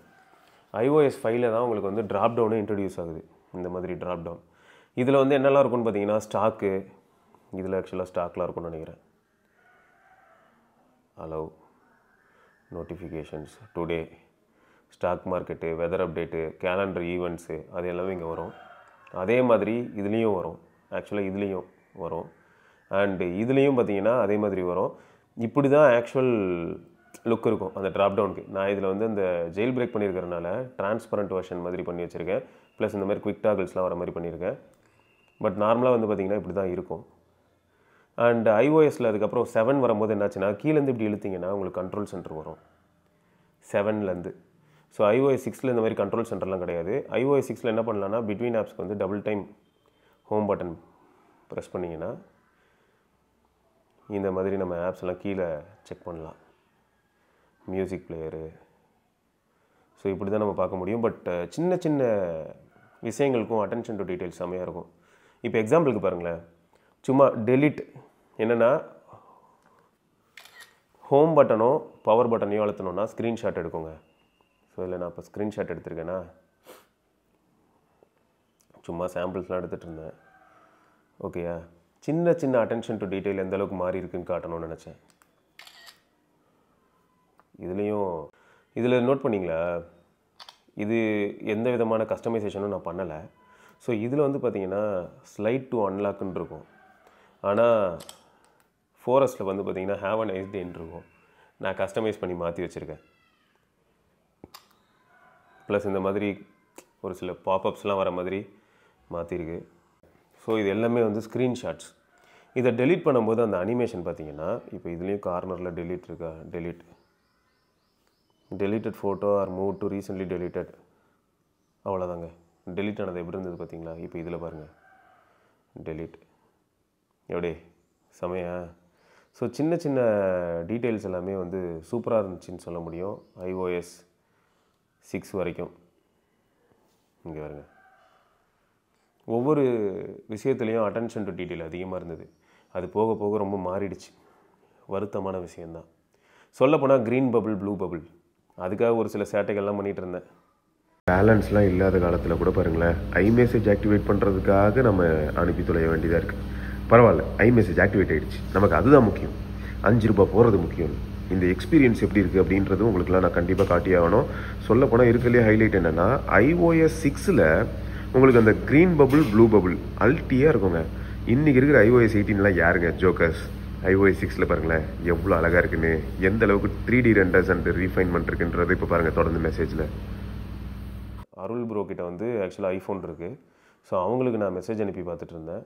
iOS 5ல் தான் உங்களுக்கு வந்து ட்ராப் டவுனே இன்ட்ரடியூஸ் ஆகுது. இந்த மாதிரி ட்ராப் டவுன் இதில் வந்து என்னெல்லாம் இருக்குன்னு பார்த்தீங்கன்னா, ஸ்டாக்கு, இதில் ஆக்சுவலாக ஸ்டாக்லாம் இருக்கும்னு நினைக்கிறேன். Allow, notifications, today, stock market, weather update, calendar events, அது எல்லாமே இங்கே வரும். அதே மாதிரி இதுலேயும் வரும். ஆக்சுவலாக இதுலேயும் வரும். அண்டு இதுலேயும் பார்த்தீங்கன்னா அதே மாதிரி வரும். இப்படி தான் ஆக்சுவல் லுக் இருக்கும் அந்த ட்ராப் டவுனுக்கு. நான் இதில் வந்து இந்த ஜெயில் பிரேக் பண்ணியிருக்கிறனால டிரான்ஸ்பரண்ட் வெர்ஷன் மாதிரி பண்ணி வச்சுருக்கேன். ப்ளஸ் இந்த மாதிரி குவிக் டாகிள்ஸ்லாம் வர மாதிரி பண்ணியிருக்கேன். பட் நார்மலாக வந்து பார்த்திங்கன்னா இப்படி தான் இருக்கும். அண்ட் iOSல அதுக்கப்புறம் 7 வரும்போது என்னாச்சுன்னா, கீழேருந்து இப்படி இழுத்திங்கன்னா உங்களுக்கு கண்ட்ரோல் சென்டர் வரும் 7லேருந்து. ஸோ iOS 6ல் இந்த மாதிரி கண்ட்ரோல் சென்டர்லாம் கிடையாது. iOS 6ல் என்ன பண்ணலான்னா, பிட்வீன் ஆப்ஸ்க்கு வந்து double time home button press பண்ணிங்கன்னா இந்த மாதிரி நம்ம ஆப்ஸ் எல்லாம் கீழே செக் பண்ணலாம். Music player. ஸோ இப்படி தான் நம்ம பார்க்க முடியும். பட் சின்ன சின்ன விஷயங்களுக்கும் அட்டென்ஷன் டு டீட்டெயில்ஸ் செம்மையாக இருக்கும். இப்போ எக்ஸாம்பிளுக்கு பாருங்களேன், சும்மா டெலிட் என்னென்னா, ஹோம் பட்டனோ பவர் பட்டனையோ அழுத்தணுன்னா ஸ்க்ரீன்ஷாட் எடுக்குங்க. ஸோ இதில் நான் இப்போ ஸ்க்ரீன்ஷாட் எடுத்திருக்கேன்னா, சும்மா சாம்பிள்ஸ்லாம் எடுத்துகிட்டு இருந்தேன். ஓகேயா? சின்ன சின்ன அட்டென்ஷன் டு டீட்டெயில் எந்த அளவுக்கு மாறி இருக்குன்னு காட்டணும்னு நினச்சேன். இதுலேயும் இதில் நோட் பண்ணிங்களா, இது எந்த விதமான கஸ்டமைசேஷனும் நான் பண்ணலை. ஸோ இதில் வந்து பார்த்திங்கன்னா ஸ்லைட் டு அன்லாக்குன்னு இருக்கும். ஆனால் 4Sல வந்து பார்த்திங்கன்னா ஹேவ் அ நைஸ் டேன்னு இருக்கும். நான் கஸ்டமைஸ் பண்ணி மாற்றி வச்சுருக்கேன். ப்ளஸ் இந்த மாதிரி ஒரு சில பாப்அப்ஸ்லாம் வர மாதிரி மாற்றிருக்கு. ஸோ இது எல்லாமே வந்து ஸ்க்ரீன்ஷாட்ஸ். இதை டெலீட் பண்ணும்போது அந்த அனிமேஷன் பார்த்திங்கன்னா, இப்போ இதுலேயும் கார்னரில் டெலீட் இருக்கா, deleted photo R move to recently deleted, அவ்வளோதாங்க. டெலீட் ஆனது எப்படி இருந்தது பார்த்தீங்களா? இப்போ இதில் பாருங்கள், டெலீட் எப்படி செமையா. ஸோ சின்ன சின்ன டீட்டெயில்ஸ் எல்லாமே வந்து சூப்பராக இருந்துச்சுன்னு சொல்ல முடியும். iOS 6 வரைக்கும். இங்கே பாருங்க, ஒவ்வொரு விஷயத்துலேயும் அட்டென்ஷன் டு டீட்டெயில் அதிகமாக இருந்தது. அது போக போக ரொம்ப மாறிடுச்சு. வருத்தமான விஷயந்தான். சொல்லப்போனால் க்ரீன் பபிள், ப்ளூ பபிள், அதுக்காக ஒரு சில சேட்டைகள்லாம் பண்ணிகிட்டு இருந்தேன். பேலன்ஸ்லாம் இல்லாத காலத்தில் கூட பாருங்களேன், iMessage ஆக்டிவேட் பண்ணுறதுக்காக நம்ம அனுப்பி தொலைய வேண்டியதாக இருக்குது. பரவாயில்ல, iMessage ஆக்டிவேட் ஆகிடுச்சு. நமக்கு அதுதான் முக்கியம். 5 ரூபா போகிறது முக்கியம். இந்த எக்ஸ்பீரியன்ஸ் எப்படி இருக்குது அப்படின்றது உங்களுக்குலாம் நான் கண்டிப்பாக காட்டியாகணும். சொல்லப்போனால் இருக்கிறதுலே ஹைலைட் என்னென்னா, iOS 6ல் உங்களுக்கு அந்த க்ரீன் பபுள், ப்ளூ பபுள் அல்ட்டியாக இருக்குங்க. இன்றைக்கி இருக்கிற iOS 18லாம் யாருங்க ஜோக்கர்ஸ்? iOS 6ல் பாருங்களேன் எவ்வளோ அழகாக இருக்குன்னு, எந்த அளவுக்கு 3D ரெண்டர்ஸ் அண்ட் ரீஃபைன்மெண்ட் இருக்குன்றது இப்போ பாருங்கள் தொடர்ந்து மெசேஜில். அருள் ப்ரோ கிட்ட வந்து ஆக்சுவலாக ஐஃபோன் இருக்குது. ஸோ அவங்களுக்கு நான் மெசேஜ் அனுப்பி பார்த்துட்டு இருந்தேன்.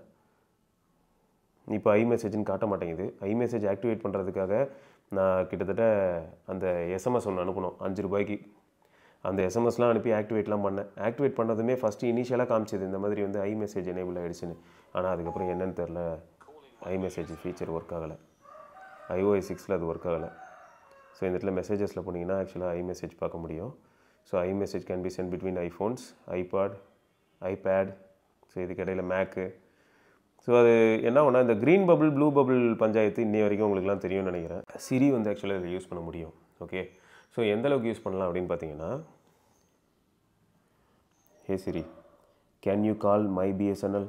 இப்போ iMessageன்னு காட்ட மாட்டேங்குது. iMessage ஆக்டிவேட் பண்ணுறதுக்காக நான் கிட்டத்தட்ட அந்த எஸ்எம்எஸ் ஒன்று அனுப்பணும் ₹5. அந்த எஸ்எம்எஸ்லாம் அனுப்பி ஆக்டிவேட்லாம் பண்ணேன். ஆக்டிவேட் பண்ணதுமே ஃபஸ்ட்டு இனிஷியலாக காமிச்சது இந்த மாதிரி வந்து iMessage எனேபிள் ஆகிடுச்சுன்னு. ஆனால் அதுக்கப்புறம் என்னன்னு தெரில, iMessage ஃபீச்சர் ஒர்க் ஆகலை. iOS 6ல் அது ஒர்க் ஆகலை. ஸோ இந்த இடத்துல மெசேஜஸில் போனீங்கன்னா ஆக்சுவலாக iMessage பார்க்க முடியும். So iMessage can be sent between iPhones, iPad, so இதுக்கு இடையில் மேக்கு. ஸோ அது என்ன ஒன்றா, இந்த green bubble blue bubble panchayat இன்னி வரைக்கும் உங்களுக்குலாம் தெரியும்னு நினைக்கிறேன். சிரி வந்து ஆக்சுவலாக இதில் யூஸ் பண்ண முடியும். ஓகே, ஸோ எந்த அளவுக்கு யூஸ் பண்ணலாம் அப்படின்னு பார்த்தீங்கன்னா, hey Siri, can you call my BSNL?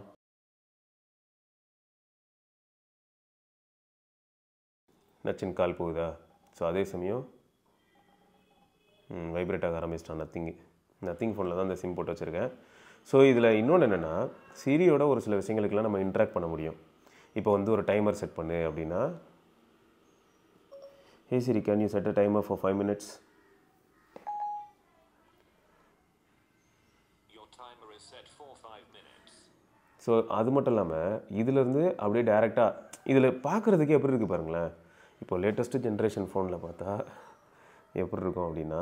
நச்சின் கால் போகுதா? ஸோ அதே சமயம் வைப்ரேட் ஆக ஆரம்பிச்சிட்டான். நத்திங் ஃபோனில் தான் இந்த சிம் போட்டு வச்சுருக்கேன். ஸோ இதில் இன்னொன்று என்னென்னா, சிரியோட ஒரு சில விஷயங்களுக்கெல்லாம் நம்ம இன்ட்ராக்ட் பண்ண முடியும். இப்போ வந்து ஒரு டைமர் செட் பண்ணு அப்படின்னா, hey Siri, can you set a timer for 5 minutes? So அது மட்டும் இல்லாமல் இதிலேருந்து அப்படியே டேரெக்டாக இதில் பார்க்குறதுக்கே எப்படி இருக்குது பாருங்களேன். இப்போ லேட்டஸ்ட்டு ஜென்ரேஷன் ஃபோனில் பார்த்தா எப்படி இருக்கும் அப்படின்னா,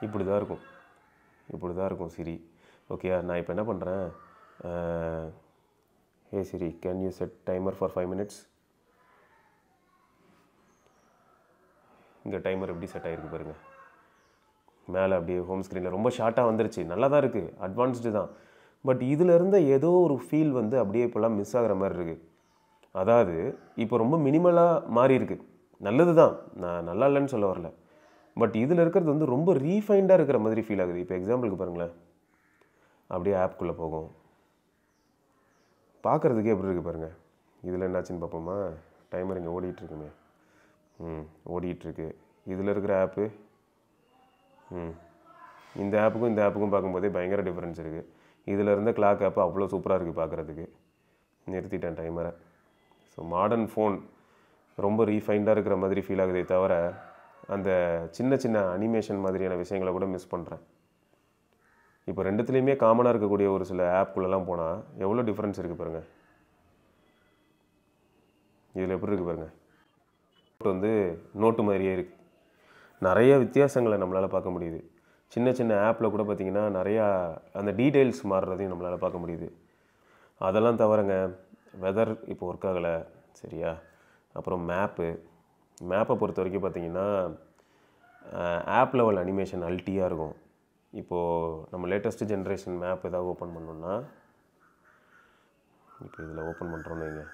இப்படி தான் இருக்கும் சிரி. ஓகே, நான் இப்போ என்ன பண்ணுறேன், hey Siri, can you set timer for 5 minutes? இங்கே டைமர் எப்படி செட் ஆகிருக்கு பாருங்கள். மேலே அப்படியே ஹோம் ஸ்க்ரீனில் ரொம்ப ஷார்ட்டாக வந்துருச்சு. நல்லா தான் இருக்குது, அட்வான்ஸ்டு தான். பட் இதில் இருந்த ஏதோ ஒரு ஃபீல் வந்து அப்படியே இப்போலாம் மிஸ் ஆகிற மாதிரி இருக்குது. அதாவது இப்போ ரொம்ப மினிமலாக மாறி இருக்குது. நல்லது தான், நான் நல்லா இல்லைன்னு சொல்ல வரல. பட் இதில் இருக்கிறது வந்து ரொம்ப ரீஃபைண்டாக இருக்கிற மாதிரி ஃபீல் ஆகுது. இப்போ எக்ஸாம்பிளுக்கு பாருங்களேன், அப்படியே ஆப்குள்ளே போகும், பார்க்குறதுக்கே எப்படி இருக்குது பாருங்கள். இதில் என்னாச்சுன்னு பார்ப்போமா? டைமர் இங்கே ஓடிட்டுருக்குமே, ஓடிட்டுருக்கு. இதில் இருக்கிற ஆப்பு, இந்த ஆப்புக்கும் பார்க்கும்போதே பயங்கர டிஃப்ரென்ஸ் இருக்குது. இதில் இருந்த கிளாக் ஆப்பு அவ்வளோ சூப்பராக இருக்குது பார்க்குறதுக்கு. நிறுத்திட்டேன் டைமரை. ஸோ மாடர்ன் ஃபோன் ரொம்ப ரீஃபைண்டாக இருக்கிற மாதிரி ஃபீல் ஆகுதே தவிர, அந்த சின்ன சின்ன அனிமேஷன் மாதிரியான விஷயங்களை கூட மிஸ் பண்ணுறேன். இப்போ ரெண்டுத்துலேயுமே காமனாக இருக்கக்கூடிய ஒரு சில ஆப்குள்ளெல்லாம் போனால் எவ்வளோ டிஃப்ரென்ஸ் இருக்குது பாருங்கள். இதில் எப்படி இருக்குது பாருங்கள், வந்து நோட்டு மாதிரியே இருக்குது. நிறைய வித்தியாசங்களை நம்மளால் பார்க்க முடியுது. சின்ன சின்ன ஆப்பில் கூட பார்த்திங்கன்னா நிறையா அந்த டீட்டெயில்ஸ் மாறுறதையும் நம்மளால் பார்க்க முடியுது. அதெல்லாம் தவிரங்க, வெதர் இப்போ ஒர்க் ஆகலை சரியா. அப்புறம் மேப்பை பொறுத்த வரைக்கும் பார்த்திங்கன்னா ஆப் லெவல் அனிமேஷன் அல்ட்டியாக இருக்கும். இப்போது நம்ம லேட்டஸ்ட்டு ஜென்ரேஷன் மேப் ஏதாவது ஓப்பன் பண்ணோன்னா, இப்போ இதில் ஓப்பன் பண்ணுறோன்னு வைங்க,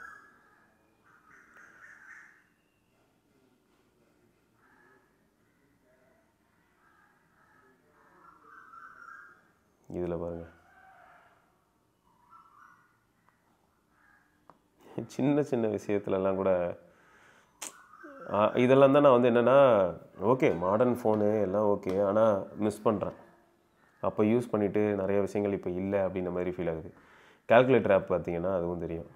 இதில் பாருங்கள், சின்ன சின்ன விஷயத்துலலாம் கூட இதெல்லாம் தான் நான் வந்து என்னென்னா, ஓகே மாடர்ன் ஃபோனு எல்லாம் ஓகே, ஆனால் மிஸ் பண்ணுறேன். அப்போ யூஸ் பண்ணிவிட்டு நிறைய விஷயங்கள் இப்போ இல்லை அப்படின்ற மாதிரி ஃபீல் ஆகுது. கால்குலேட்டர் ஆப் பார்த்திங்கன்னா அதுவும் தெரியும்.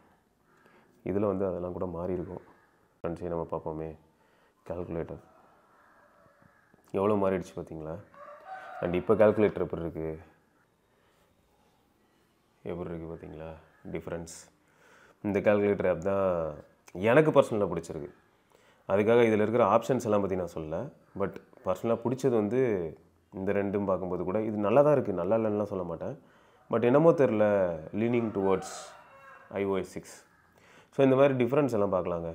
இதில் வந்து அதெல்லாம் கூட மாறி இருக்கும். ஃப்ரெண்ட்ஸே நம்ம பார்ப்போமே, கால்குலேட்டர் எவ்வளோ மாறிடுச்சு பார்த்தீங்களா. அண்ட் இப்போ கால்குலேட்டர் எப்படி இருக்குது பார்த்தீங்களா டிஃப்ரென்ஸ். இந்த கால்குலேட்டர் ஆப் தான் எனக்கு பர்சனலாக பிடிச்சிருக்கு. அதுக்காக இதில் இருக்கிற ஆப்ஷன்ஸ் எல்லாம் பற்றி நான் சொல்லலை. பட் பர்சனலாக பிடிச்சது வந்து இந்த ரெண்டும் பார்க்கும்போது கூட இது நல்லா தான் இருக்குது, நல்லா இல்லைன்னுலாம் சொல்ல மாட்டேன். பட் என்னமோ தெரில, லீனிங் டுவர்ட்ஸ் iOS 6. ஸோ இந்த மாதிரி டிஃப்ரென்ஸ் எல்லாம் பார்க்கலாங்க.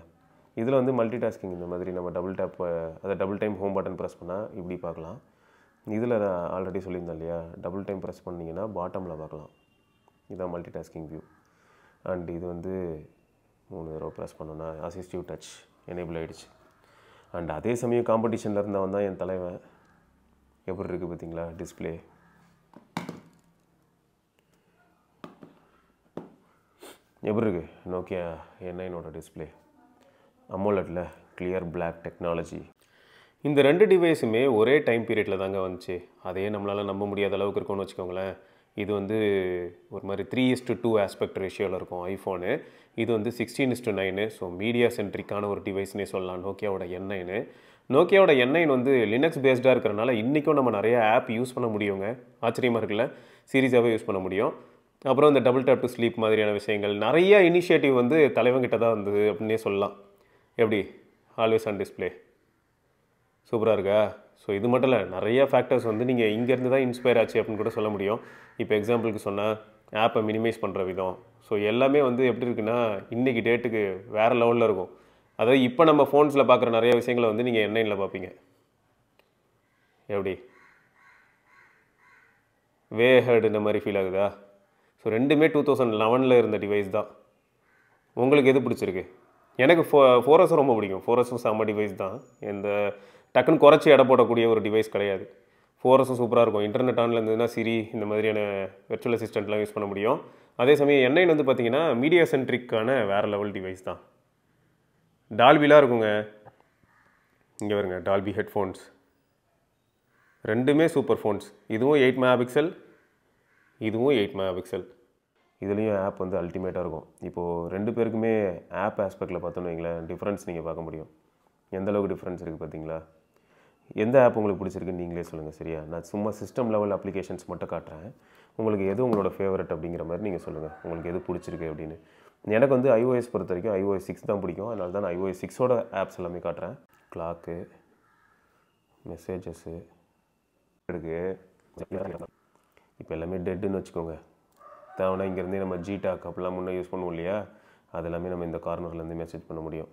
இதில் வந்து மல்டி டாஸ்கிங், இந்த மாதிரி நம்ம double time home button press பண்ணால் இப்படி பார்க்கலாம். இதில் நான் ஆல்ரெடி சொல்லியிருந்தேன் இல்லையா, டபுள் டைம் ப்ரெஸ் பண்ணிங்கன்னா பாட்டமில் பார்க்கலாம். இதுதான் மல்டி டாஸ்கிங் வியூ. அண்ட் இது வந்து 3 தடவை ப்ரெஸ் பண்ணோன்னா அசிஸ்டிவ் டச் எனேபிள் ஆகிடுச்சு. அண்ட் அதே சமயம் காம்படிஷனில் இருந்தவன் தான் என் தலைவன். எப்படி இருக்குது பார்த்தீங்களா டிஸ்பிளே. எப்படி இருக்குது நோக்கியா N9 டிஸ்பிளே, அமோலட்டில் கிளியர் பிளாக் டெக்னாலஜி. இந்த 2 டிவைஸுமே ஒரே டைம் பீரியடில் தாங்க வந்துச்சு. அதையே நம்மளால் நம்ப முடியாத அளவுக்கு இருக்கும்னு வச்சுக்கோங்களேன். இது வந்து ஒரு மாதிரி 3:2 ஆஸ்பெக்ட் ரேஷியோவில் இருக்கும் ஐஃபோனு. இது வந்து 16:9. ஸோ மீடியா சென்ட்ரிக்கான ஒரு டிவைஸ்னே சொல்லலாம் நோக்கியாவோட N9. நோக்கியாவோட N9 வந்து லினக்ஸ் பேஸ்டாக இருக்கிறனால இன்றைக்கும் நம்ம நிறைய ஆப் யூஸ் பண்ண முடியுங்க. ஆச்சரியமாக இருக்குல்ல, சீரியஸாகவே யூஸ் பண்ண முடியும். அப்புறம் இந்த டபுள் டேப் டு ஸ்லீப் மாதிரியான விஷயங்கள் நிறைய இனிஷியேட்டிவ் வந்து தலைவங்கிட்ட தான் வந்தது அப்படின்னே சொல்லலாம். எப்படி ஆல்வேஸ் ஆன் டிஸ்பிளே சூப்பராக இருக்கா? ஸோ இது மட்டும் இல்லை, நிறைய ஃபேக்டர்ஸ் வந்து நீங்கள் இங்கேருந்து தான் இன்ஸ்பயர் ஆச்சு அப்படின்னு கூட சொல்ல முடியும். இப்போ எக்ஸாம்பிளுக்கு சொன்னால் ஆப்பை மினிமைஸ் பண்ணுற விதம், ஸோ எல்லாமே வந்து எப்படி இருக்குன்னா இன்றைக்கி டேட்டுக்கு வேறு லெவலில் இருக்கும். அதாவது இப்போ நம்ம ஃபோன்ஸில் பார்க்குற நிறைய விஷயங்களை வந்து நீங்கள் N9ல் பார்ப்பீங்க. எப்படி வே ஹெட் இந்த மாதிரி ஃபீல் ஆகுதா? ஸோ ரெண்டுமே 2011 இருந்த டிவைஸ் தான். உங்களுக்கு எது பிடிச்சிருக்கு? எனக்கு 4S ரொம்ப பிடிக்கும். 4S செம்ம டிவைஸ் தான். இந்த டக்குன்னு குறைச்சி எடை போடக்கூடிய ஒரு டிவைஸ் கிடையாது. 4S சூப்பராக இருக்கும். இன்டர்நெட் ஆனில் இருந்ததுன்னா சிரி இந்த மாதிரியான வெர்ச்சுவல் அசிஸ்டண்ட்லாம் யூஸ் பண்ண முடியும். அதே சமயம் N9 வந்து பார்த்திங்கன்னா மீடியா சென்ட்ரிக்கான வேறு லெவல் டிவைஸ் தான். டால்பிலாம் இருக்குங்க. இங்கே வருங்க, டால்பி ஹெட்ஃபோன்ஸ் ரெண்டுமே சூப்பர் ஃபோன்ஸ். இதுவும் 8 மெகா பிக்சல், இதுவும் 8 மெகா பிக்சல். இதுலேயும் ஆப் வந்து அல்டிமேட்டாக இருக்கும். இப்போது ரெண்டு பேருக்குமே ஆப் ஆஸ்பெக்டில் பார்த்தோன்னு வைங்களேன், டிஃப்ரென்ஸ் நீங்கள் பார்க்க முடியும். எந்த அளவுக்கு டிஃப்ரென்ஸ் இருக்குது பார்த்தீங்களா? எந்த ஆப் உங்களுக்கு பிடிச்சிருக்குன்னு நீங்களே சொல்லுங்கள். சரியா? நான் சும்மா சிஸ்டம் லெவல் அப்ளிகேஷன்ஸ் மட்டும் காட்டுறேன். உங்களுக்கு எது உங்களோட ஃபேவரட் அப்படிங்கிற மாதிரி நீங்கள் சொல்லுங்கள், உங்களுக்கு எது பிடிச்சிருக்கு அப்படின்னு. எனக்கு வந்து iOS பொறுத்த வரைக்கும் iOS 6 தான் பிடிக்கும். அதனால தான் நான் iOS 6ஓட ஆப்ஸ் எல்லாமே காட்டுறேன். கிளாக்கு, மெசேஜஸ்ஸு இருக்கு. இப்போ எல்லாமே டெட்டுன்னு வச்சுக்கோங்க. தேவைன்னா இங்கேருந்தே நம்ம ஜிடாக் அப்படிலாம் முன்னே யூஸ் பண்ணுவோம் இல்லையா, அது எல்லாமே நம்ம இந்த கார்னர்லேருந்து மெசேஜ் பண்ண முடியும்.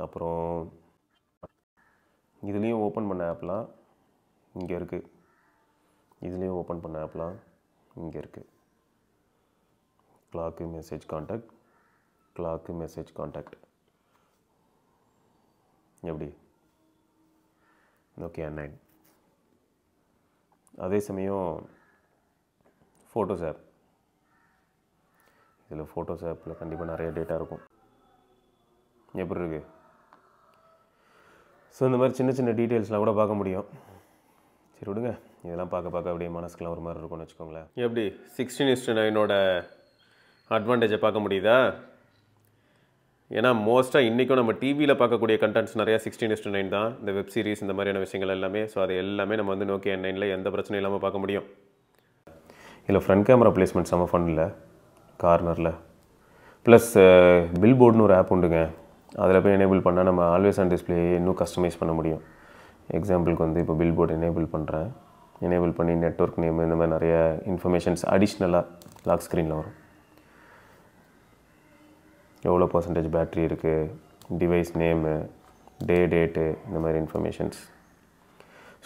அப்புறம் இதுலேயும் ஓப்பன் பண்ண ஆப்லாம் இங்கே இருக்குது. இதுலேயும் ஓப்பன் பண்ண ஆப்லாம் இங்கே இருக்குது. Clock, message contact, clock, message contact. எப்படி நோக்கியா N9. அதே சமயம் ஃபோட்டோஸ் ஆப், இதில் ஃபோட்டோஸ் ஆப்பில் கண்டிப்பாக நிறைய டேட்டா இருக்கும். எப்படி இருக்குது? ஸோ இந்த மாதிரி சின்ன சின்ன டீட்டெயில்ஸ்லாம் கூட பார்க்க முடியும். சரி விடுங்க, இதெல்லாம் பார்க்க பார்க்க அப்படியே மனசுக்கெலாம் ஒரு மாதிரி இருக்கும்னு வச்சுக்கோங்களேன். எப்படி 16:9 அட்வான்டேஜை பார்க்க முடியுதா? ஏன்னா மோஸ்ட்டாக இன்றைக்கும் நம்ம டிவியில் பார்க்கக்கூடிய கண்டென்ட்ஸ் நிறையா 16:9 தான். இந்த வெப் சீரிஸ் இந்த மாதிரியான விஷயங்கள் எல்லாமே. ஸோ அது எல்லாமே நம்ம வந்து நோக்கியா N9ல் எந்த பிரச்சனையும் இல்லாமல் பார்க்க முடியும். இதில் ஃப்ரண்ட் கேமரா பிளேஸ்மெண்ட் செம்ம ஃபன் இல்லை, கார்னரில். ப்ளஸ் பில்போர்டுன்னு ஒரு ஆப் உண்டுங்க. அதில் போய் எனேபிள் பண்ணால் நம்ம ஆல்வேஸ் ஆன் டிஸ்பிளே இன்னும் கஸ்டமைஸ் பண்ண முடியும். எக்ஸாம்பிளுக்கு வந்து இப்போ பில்போர்டு எனேபிள் பண்ணுறேன். எனேபிள் பண்ணி நெட்வொர்க் நேம் இந்த மாதிரி நிறைய இன்ஃபர்மேஷன்ஸ் அடிஷ்னலாக லாக் ஸ்க்ரீனில் வரும். எவ்வளோ பர்சன்டேஜ் பேட்ரி இருக்குது, டிவைஸ் நேமு, டேட்டு, இந்த மாதிரி இன்ஃபர்மேஷன்ஸ்.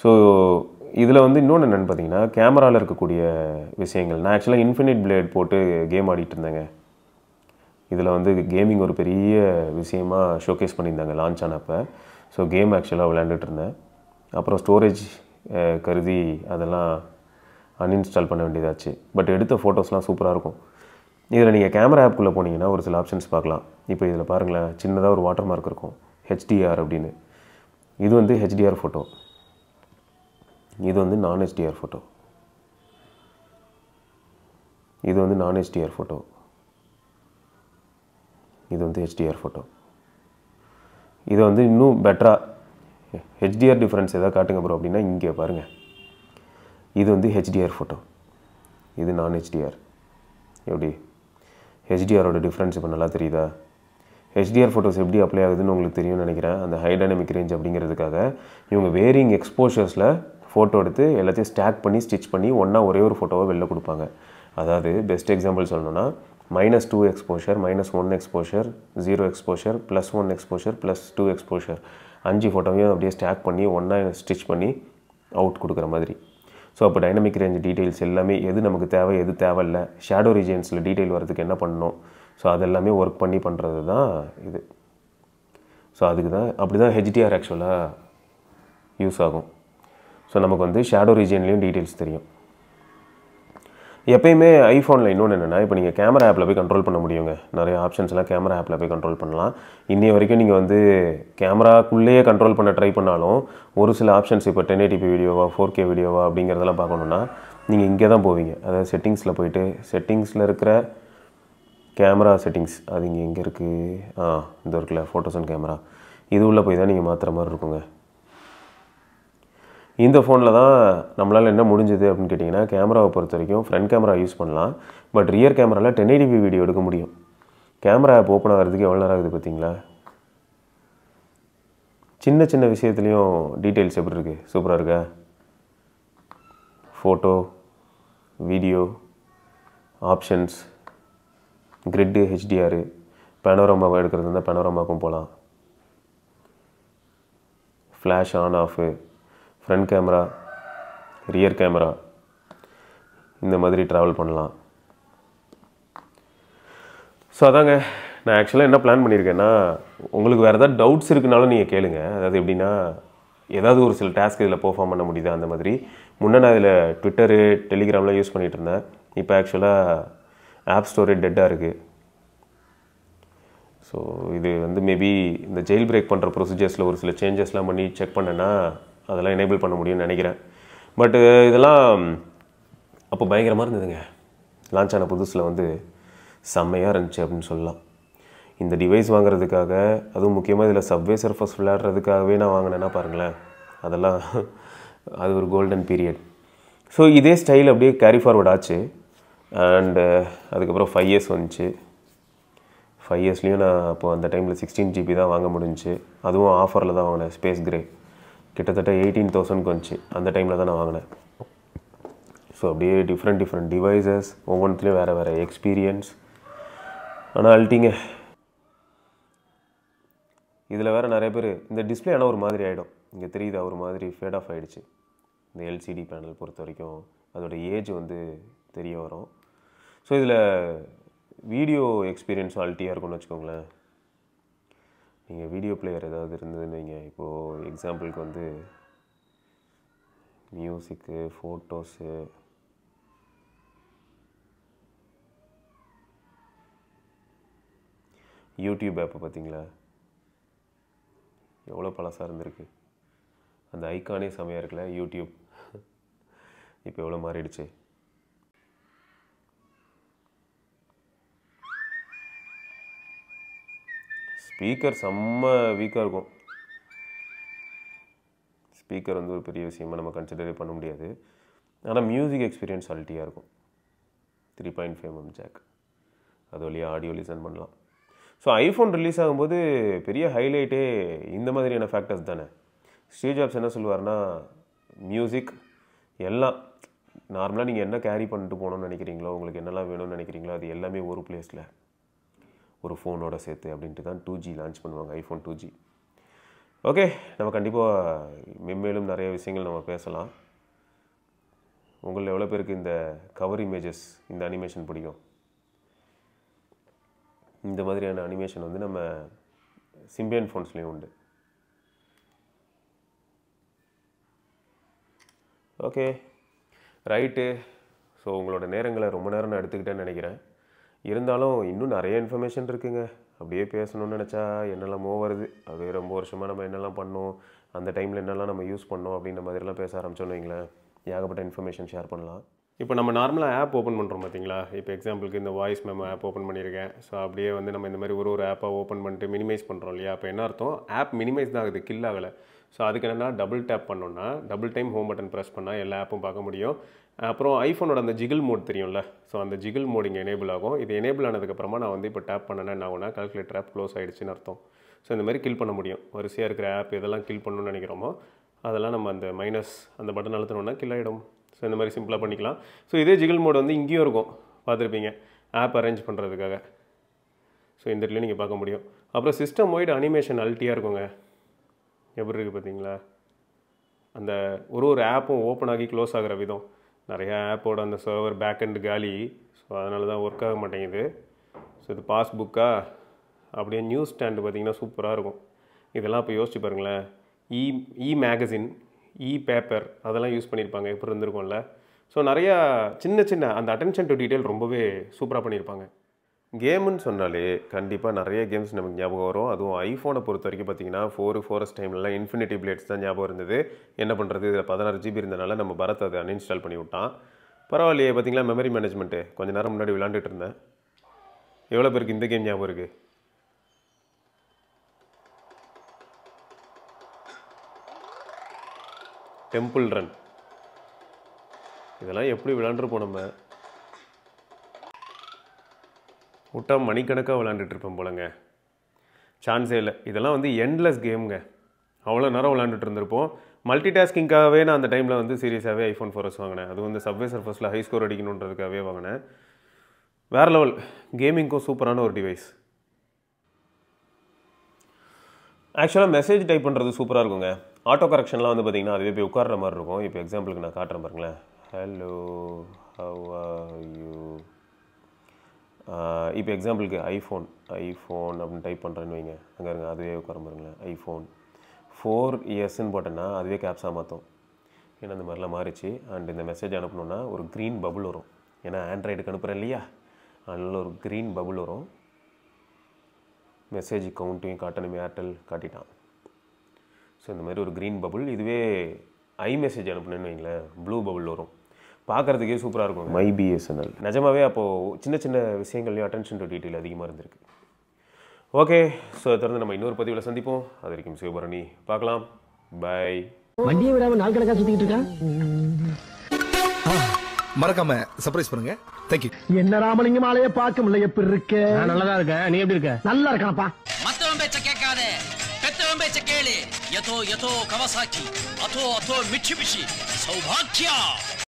ஸோ இதில் வந்து இன்னொன்று என்னென்னு பார்த்தீங்கன்னா, கேமராவில் இருக்கக்கூடிய விஷயங்கள். நான் ஆக்சுவலாக இன்ஃபினிட் பிளேட் போட்டு கேம் ஆடிட்டு இருந்தேங்க. இதில் வந்து கேமிங் ஒரு பெரிய விஷயமாக ஷோகேஸ் பண்ணியிருந்தாங்க லான்ச் ஆனப்போ. ஸோ கேம் ஆக்சுவலாக விளையாண்டுட்டு இருந்தேன். அப்புறம் ஸ்டோரேஜ் கருதி அதெல்லாம் அன்இன்ஸ்டால் பண்ண வேண்டியதாச்சு. பட் எடுத்த ஃபோட்டோஸ்லாம் சூப்பராக இருக்கும். இதில் நீங்கள் கேமரா ஆப்குள்ளே போனீங்கன்னா ஒரு சில ஆப்ஷன்ஸ் பார்க்கலாம். இப்போ இதில் பாருங்களேன், சின்னதாக ஒரு வாட்டர் மார்க் இருக்கும், HDR அப்படின்னு. இது வந்து HDR ஃபோட்டோ, இது வந்து நான் HDR ஃபோட்டோ, இது வந்து நான் HDR ஃபோட்டோ, இது வந்து HDR ஃபோட்டோ. இதை வந்து இன்னும் பெட்டராக HDR டிஃப்ரென்ஸ் எதாவது காட்டுங்க ப்ரோ அப்படின்னா இங்கே பாருங்கள். இது வந்து HDR ஃபோட்டோ, இது நான் HDR. எப்படி HDRோட டிஃப்ரென்ஸ் இப்போ நல்லா தெரியுதா? HDR ஃபோட்டோஸ் எப்படி அப்ளை ஆகுதுன்னு உங்களுக்கு தெரியும்னு நினைக்கிறேன். அந்த ஹை டைனமிக் ரேஞ்ச் அப்படிங்கிறதுக்காக இவங்க வேரிங் எக்ஸ்போஷர்ஸில் ஃபோட்டோ எடுத்து எல்லாத்தையும் ஸ்டாக் பண்ணி ஸ்டிச் பண்ணி ஒன்றா ஒரே ஒரு ஃபோட்டோவை வெளில கொடுப்பாங்க. அதாவது பெஸ்ட் எக்ஸாம்பிள் சொல்லணும்னா -2 exposure, -1 exposure, 0 exposure, +1 exposure, +2 exposure, 5 ஃபோட்டோவையும் அப்படியே ஸ்டாக் பண்ணி ஒன்றா ஸ்டிச் பண்ணி அவுட் கொடுக்குற மாதிரி. ஸோ அப்போ டைனமிக் ரேஞ்ச் டீட்டெயில்ஸ் எல்லாமே எது நமக்கு தேவை எது தேவையில்லை, ஷேடோ ரீஜியன்ஸில் டீட்டெயில் வரதுக்கு என்ன பண்ணணும், ஸோ அதெல்லாமே ஒர்க் பண்ணி பண்ணுறது தான் இது. ஸோ அதுக்கு தான் அப்படி தான் HDR ஆக்சுவலாக யூஸ் ஆகும். ஸோ நமக்கு வந்து ஷேடோ ரீஜியன்லேயும் டீட்டெயில்ஸ் தெரியும். எப்பயுமே ஐஃபோனில் இன்னொன்று என்னென்னா, இப்போ நீங்கள் கேமரா ஆப்பில் போய் கண்ட்ரோல் பண்ண முடியுங்க. நிறைய ஆப்ஷன்ஸ்லாம் கேமரா ஆப்பில் போய் கண்ட்ரோல் பண்ணலாம். இன்னைய வரைக்கும் நீங்கள் வந்து கேமராக்குள்ளேயே கண்ட்ரோல் பண்ண ட்ரை பண்ணாலும் ஒரு சில ஆப்ஷன்ஸ் இப்போ 1080p வீடியோவா 4K வீடியோவா அப்படிங்கிறதெல்லாம் பார்க்கணுன்னா நீங்கள் இங்கே தான் போவீங்க. அதாவது செட்டிங்ஸில் போயிட்டு செட்டிங்ஸில் இருக்கிற கேமரா செட்டிங்ஸ் அது இங்கே எங்கே இருக்குது? இந்த இருக்குல்ல ஃபோட்டோஸ் அண்ட் கேமரா, இது உள்ளே போய் தான் நீங்கள் மாற்றுற மாதிரி இருக்குங்க. இந்த ஃபோனில் தான் நம்மளால் என்ன முடிஞ்சுது அப்படின்னு கேட்டிங்கன்னா, கேமராவை பொறுத்த வரைக்கும் ஃப்ரண்ட் கேமரா யூஸ் பண்ணலாம். பட் ரியர் கேமராவில் 1080p வீடியோ எடுக்க முடியும். கேமரா ஆப் ஓப்பன் ஆகிறதுக்கு எவ்வளோ நேரம் ஆகுது பார்த்தீங்களா? சின்ன சின்ன விஷயத்துலேயும் டீட்டெயில்ஸ் எப்படி இருக்குது, சூப்பராக இருக்கா? Photo, video, options, grid, HDR, பேனோராமாவை எடுக்கிறது இருந்தால் பேனோராமாவுக்கும் போகலாம். Flash on off, front camera, rear camera, இந்த மாதிரி ட்ராவல் பண்ணலாம். ஸோ அதாங்க, நான் ஆக்சுவலாக என்ன பிளான் பண்ணியிருக்கேன்னா, உங்களுக்கு வேறு ஏதாவது டவுட்ஸ் இருக்குனாலும் நீங்கள் கேளுங்க. அதாவது எப்படின்னா, ஏதாவது ஒரு சில டாஸ்க் இதில் பெர்ஃபார்ம் பண்ண முடியுதா அந்த மாதிரி. முன்னே நான் இதில் ட்விட்டரு, டெலிகிராம்லாம் யூஸ் பண்ணிகிட்டு இருந்தேன். இப்போ ஆக்சுவலாக ஆப் ஸ்டோரே டெட்டாக இருக்குது. ஸோ இது வந்து மேபி இந்த ஜெயில் பிரேக் பண்ணுற ப்ரொசீஜர்ஸில் ஒரு சில சேஞ்சஸ்லாம் பண்ணி செக் பண்ணேன்னா அதெல்லாம் எனேபிள் பண்ண முடியும்னு நினைக்கிறேன். பட்டு இதெல்லாம் அப்போ பயங்கரமாக இருந்ததுங்க. லான்ச் ஆன புதுசில் வந்து செம்மையாக இருந்துச்சு அப்படின்னு சொல்லலாம். இந்த டிவைஸ் வாங்குறதுக்காக, அதுவும் முக்கியமாக இதில் சப்வே சர்ஃபஸ் விளையாடுறதுக்காகவே நான் வாங்கினேன்னா பாருங்களேன், அதெல்லாம் அது ஒரு கோல்டன் பீரியட். ஸோ இதே ஸ்டைல் அப்படியே கேரி ஃபார்வர்ட் ஆச்சு. அண்டு அதுக்கப்புறம் 5 years வந்துச்சு. 5 yearsலேயும் நான் அப்போது அந்த டைமில் 16GB தான் வாங்க முடிஞ்சிச்சு. அதுவும் ஆஃபரில் தான் வாங்கினேன். ஸ்பேஸ் கிரே கிட்டத்தட்ட 18,000க்கு வந்துச்சு. அந்த டைமில் தான் நான் வாங்கினேன். ஸோ அப்படியே டிஃப்ரெண்ட் டிவைசஸ், ஒவ்வொன்றுத்துலேயும் வேறு எக்ஸ்பீரியன்ஸ். ஆனால் அல்ட்டிங்க, இதில் வேறு நிறைய பேர் இந்த டிஸ்பிளே ஆனால் ஒரு மாதிரி ஆகிடும். இங்கே தெரியுதா, ஒரு மாதிரி ஃபேட் ஆஃப் ஆகிடுச்சு. இந்த எல்சிடி பேனல் பொறுத்த வரைக்கும் அதோட ஏஜ் வந்து தெரிய வரும். ஸோ இதில் வீடியோ எக்ஸ்பீரியன்ஸும் அல்ட்டியாக இருக்கும்னு வச்சுக்கோங்களேன். நீங்கள் வீடியோ பிளேயர் ஏதாவது இருந்ததுன்னு நீங்கள் இப்போது எக்ஸாம்பிளுக்கு வந்து மியூசிக்கு, ஃபோட்டோஸு, யூடியூப் ஆப்பை பார்த்தீங்களா, எவ்வளோ பழசாக இருந்திருக்கு. அந்த ஐக்கானே செமையாக இருக்குல்ல யூடியூப். இப்போ எவ்வளோ மாறிடுச்சு. ஸ்பீக்கர் செம்ம வீக்காக இருக்கும். ஸ்பீக்கர் வந்து ஒரு பெரிய விஷயமாக நம்ம கன்சிடரே பண்ண முடியாது. ஆனால் மியூசிக் எக்ஸ்பீரியன்ஸ் அல்ட்டியாக இருக்கும். 3.5mm ஜாக், அது வழியாக ஆடியோ லிசன் பண்ணலாம். ஸோ ஐஃபோன் ரிலீஸ் ஆகும்போது பெரிய ஹைலைட்டே இந்த மாதிரியான ஃபேக்டர்ஸ் தானே. ஸ்டீவ் ஜாப்ஸ் என்ன சொல்லுவார்னா, மியூசிக் எல்லாம் நார்மலாக நீங்கள் என்ன கேரி பண்ணிட்டு போகணுன்னு நினைக்கிறீங்களோ, உங்களுக்கு என்னெல்லாம் வேணும்னு நினைக்கிறீங்களோ, அது எல்லாமே ஒரு பிளேஸில் ஒரு ஃபோனோட சேர்த்து அப்படின்ட்டு தான் 2G லான்ச் பண்ணுவாங்க, ஐஃபோன் 2G. ஓகே, நம்ம கண்டிப்பாக மென்மேலும் நிறைய விஷயங்கள் நம்ம பேசலாம். உங்களில் எவ்வளோ பேருக்கு இந்த கவர் இமேஜஸ், இந்த அனிமேஷன் பிடிக்கும்? இந்த மாதிரியான அனிமேஷன் வந்து நம்ம சிம்பியன் ஃபோன்ஸ்லேயும் உண்டு. Okay, right. ஸோ உங்களோட நேரங்களை ரொம்ப நேரம் நான் எடுத்துக்கிட்டேன்னு நினைக்கிறேன். இருந்தாலும் இன்னும் நிறைய இன்ஃபர்மேஷன் இருக்குங்க. அப்படியே பேசணும்னு நினச்சா என்னெல்லாமோ வருது. அப்படியே ரொம்ப வருஷமாக நம்ம என்னெல்லாம் பண்ணோம், அந்த டைமில் என்னெல்லாம் நம்ம யூஸ் பண்ணோம் அப்படின்ற மாதிரிலாம் பேச ஆரம்பிச்சோன்னு வைங்களேன், ஏகப்பட்ட இன்ஃபர்மேஷன் ஷேர் பண்ணலாம். இப்போ நம்ம நார்மலாக ஆப் ஓப்பன் பண்ணுறோம் பார்த்தீங்களா. இப்போ எக்ஸாம்பிளுக்கு இந்த வாய்ஸ் மெமோ ஆப் ஓப்பன் பண்ணியிருக்கேன். ஸோ அப்படியே வந்து நம்ம இந்த மாதிரி ஒரு ஆப்பாக ஓப்பன் பண்ணிட்டு மினிமைஸ் பண்ணுறோம் இல்லையா. அப்போ என்ன அர்த்தம், ஆப் மினிமைஸ் தான் ஆகுது, கில் ஆகலை. ஸோ அதுக்கு என்னென்னா, டபுள் டேப் பண்ணோன்னா, double time home button press பண்ணால் எல்லா ஆப்பும் பார்க்க முடியும். அப்புறம் ஐஃபோனோட அந்த ஜிகிள் மோட் தெரியும்ல, ஸோ அந்த ஜிகிள் மோட் இங்கே எனேபிள் ஆகும். இது எனேபிள் ஆனதுக்கப்புறமா நான் வந்து இப்போ டேப் பண்ணேன்னா என்ன ஆகுனா, கால்குலேட்டர் ஆப் க்ளோஸ் ஆகிடுச்சின்னு அர்த்தம். ஸோ இந்த மாதிரி கில் பண்ண முடியும். வரிசையாக இருக்கிற ஆப் எதெல்லாம் கில் பண்ணணும்னு நினைக்கிறோமோ அதெல்லாம் நம்ம அந்த மைனஸ் அந்த பட்டன் அழுத்தணுன்னா கில் ஆகிடும். ஸோ இந்த மாதிரி சிம்பிளாக பண்ணிக்கலாம். ஸோ இதே ஜிகிள் மோட் வந்து இங்கேயும் இருக்கும், பார்த்துருப்பீங்க, ஆப் அரேஞ்ச் பண்ணுறதுக்காக. ஸோ இந்த இடத்துலையும் நீங்கள் பார்க்க முடியும். அப்புறம் சிஸ்டம் வைடு அனிமேஷன் அல்ட்டியாக இருக்குங்க. எப்படி இருக்குது பார்த்தீங்களா, அந்த ஒரு ஆப்பும் ஓப்பன் ஆகி க்ளோஸ் ஆகிற விதம். நிறையா ஆப்போட அந்த சர்வர் பேக்கெண்ட் காலி, ஸோ அதனால தான் ஒர்க் ஆக மாட்டேங்குது. ஸோ இது பாஸ்புக்காக அப்படியே நியூஸ் ஸ்டாண்டு பார்த்திங்கன்னா சூப்பராக இருக்கும். இதெல்லாம் இப்போ யோசிச்சு பாருங்களேன், இ மேகசின், இ பேப்பர் அதெல்லாம் யூஸ் பண்ணியிருப்பாங்க, எப்படி இருந்திருக்கும்ல. ஸோ நிறையா சின்ன அந்த அட்டென்ஷன் டு டீட்டெயில் ரொம்பவே சூப்பராக பண்ணியிருப்பாங்க. கேமுன்னு சொன்னாலே கண்டிப்பாக நிறைய கேம்ஸ் நமக்கு ஞாபகம் வரும். அதுவும் ஐஃபோனை பொறுத்த வரைக்கும் பார்த்தீங்கன்னா ஃபோரஸ்ட் டைம்லலாம் இன்ஃபினிட்டி பிளேட்ஸ் தான் ஞாபகம் இருந்தது. என்ன பண்ணுறது, இதில் 16GB இருந்தனால நம்ம பரத் அதை அன்இன்ஸ்டால் பண்ணி விட்டான். பரவாயில்லையே பார்த்தீங்களா, மெமரி மேனேஜ்மெண்ட்டு கொஞ்சம் நேரம் முன்னாடி விளாண்டுட்டு இருந்தேன். எவ்வளோ பேருக்கு இந்த கேம் ஞாபகம் இருக்குது? Temple run. இதெல்லாம் எப்படி விளாண்டுருப்போம் நம்ம. விட்டா மணிக்கணக்காக விளாண்டுட்ருப்போம் போலங்க. சான்ஸே இல்லை. இதெல்லாம் வந்து எண்ட்லெஸ் கேமுங்க. அவ்வளோ நேரம் விளாண்டுட்டு இருந்திருப்போம். மல்டி டாஸ்கிங்காகவே நான் அந்த டைமில் வந்து சீரியஸாகவே ஐஃபோன் 4S வாங்கினேன். அது வந்து சப்வே சர்ஃபஸில் ஹை ஸ்கோர் அடிக்கணுன்றதுக்காகவே வாங்கினேன். வேறு லெவல். கேமிங்க்கும் சூப்பரான ஒரு டிவைஸ். ஆக்சுவலாக மெசேஜ் டைப் பண்ணுறது சூப்பராக இருக்குங்க. ஆட்டோ கரெக்ஷன்லாம் வந்து பார்த்திங்கன்னா அதுவே போய் உட்கார்ற மாதிரி இருக்கும். இப்போ எக்ஸாம்பிளுக்கு நான் காட்டுறேன் பாருங்களேன். Hello, how are you. இப்போ எக்ஸாம்பிளுக்கு ஐஃபோன் அப்படின்னு டைப் பண்ணுறேன்னு வைங்க. அங்கே இருங்க, அதுவே உட்கார பாருங்களேன். ஐஃபோன் 4S போட்டேன்னா அதுவே கேப்ஸாக மாற்றும். ஏன்னா இந்த மாதிரிலாம் மாறிச்சு. அண்ட் இந்த மெசேஜ் அனுப்பணுன்னா ஒரு க்ரீன் பபுள் வரும். ஏன்னா ஆண்ட்ராய்டுக்கு அனுப்புகிறேன் இல்லையா, அதனால் ஒரு க்ரீன் பபுள் வரும். மெசேஜ் கவுண்ட்டையும் காட்டணுமே, ஏர்டெல் காட்டிட்டான். ஸோ இந்த மாதிரி ஒரு க்ரீன் பபுள். இதுவே ஐ மெசேஜ் அனுப்பணுன்னு வைங்களேன், ப்ளூ பபுள் வரும். பார்க்குறதுக்கே சூப்பராக இருக்கும். மை பிஎஸ்என்எல் நிஜமாவே அப்போது சின்ன சின்ன விஷயங்கள்லையும் அட்டென்ஷன் டு டீட்டெயில் அதிகமாக இருந்திருக்கு. ஓகே, ஸோ தொடர்ந்து நம்ம இன்னொரு பதிவில் சந்திப்போம். அது வரைக்கும் சிவபரணி பார்க்கலாம். பை. வண்டியை விடாம நாள் கணக்கா சுத்திட்டு இருக்கான். மறக்காம சர்ப்ரைஸ் பண்ணுங்க. தேங்க்யூ. என்ன ராமலிங்கம் ஆலைய பார்க்க முடியல. எப்படி இருக்க? நான் நல்லதா இருக்கேன். நீ எப்படி இருக்க? நல்லா இருக்கானப்பா. மத்தவன் பேச்ச கேட்காதே, பெத்தவன் பேச்ச கேளு. யதோ யதோ கவசாக்கி, அதோ அதோ மிட்சுபிஷி, சௌபாக்கியா.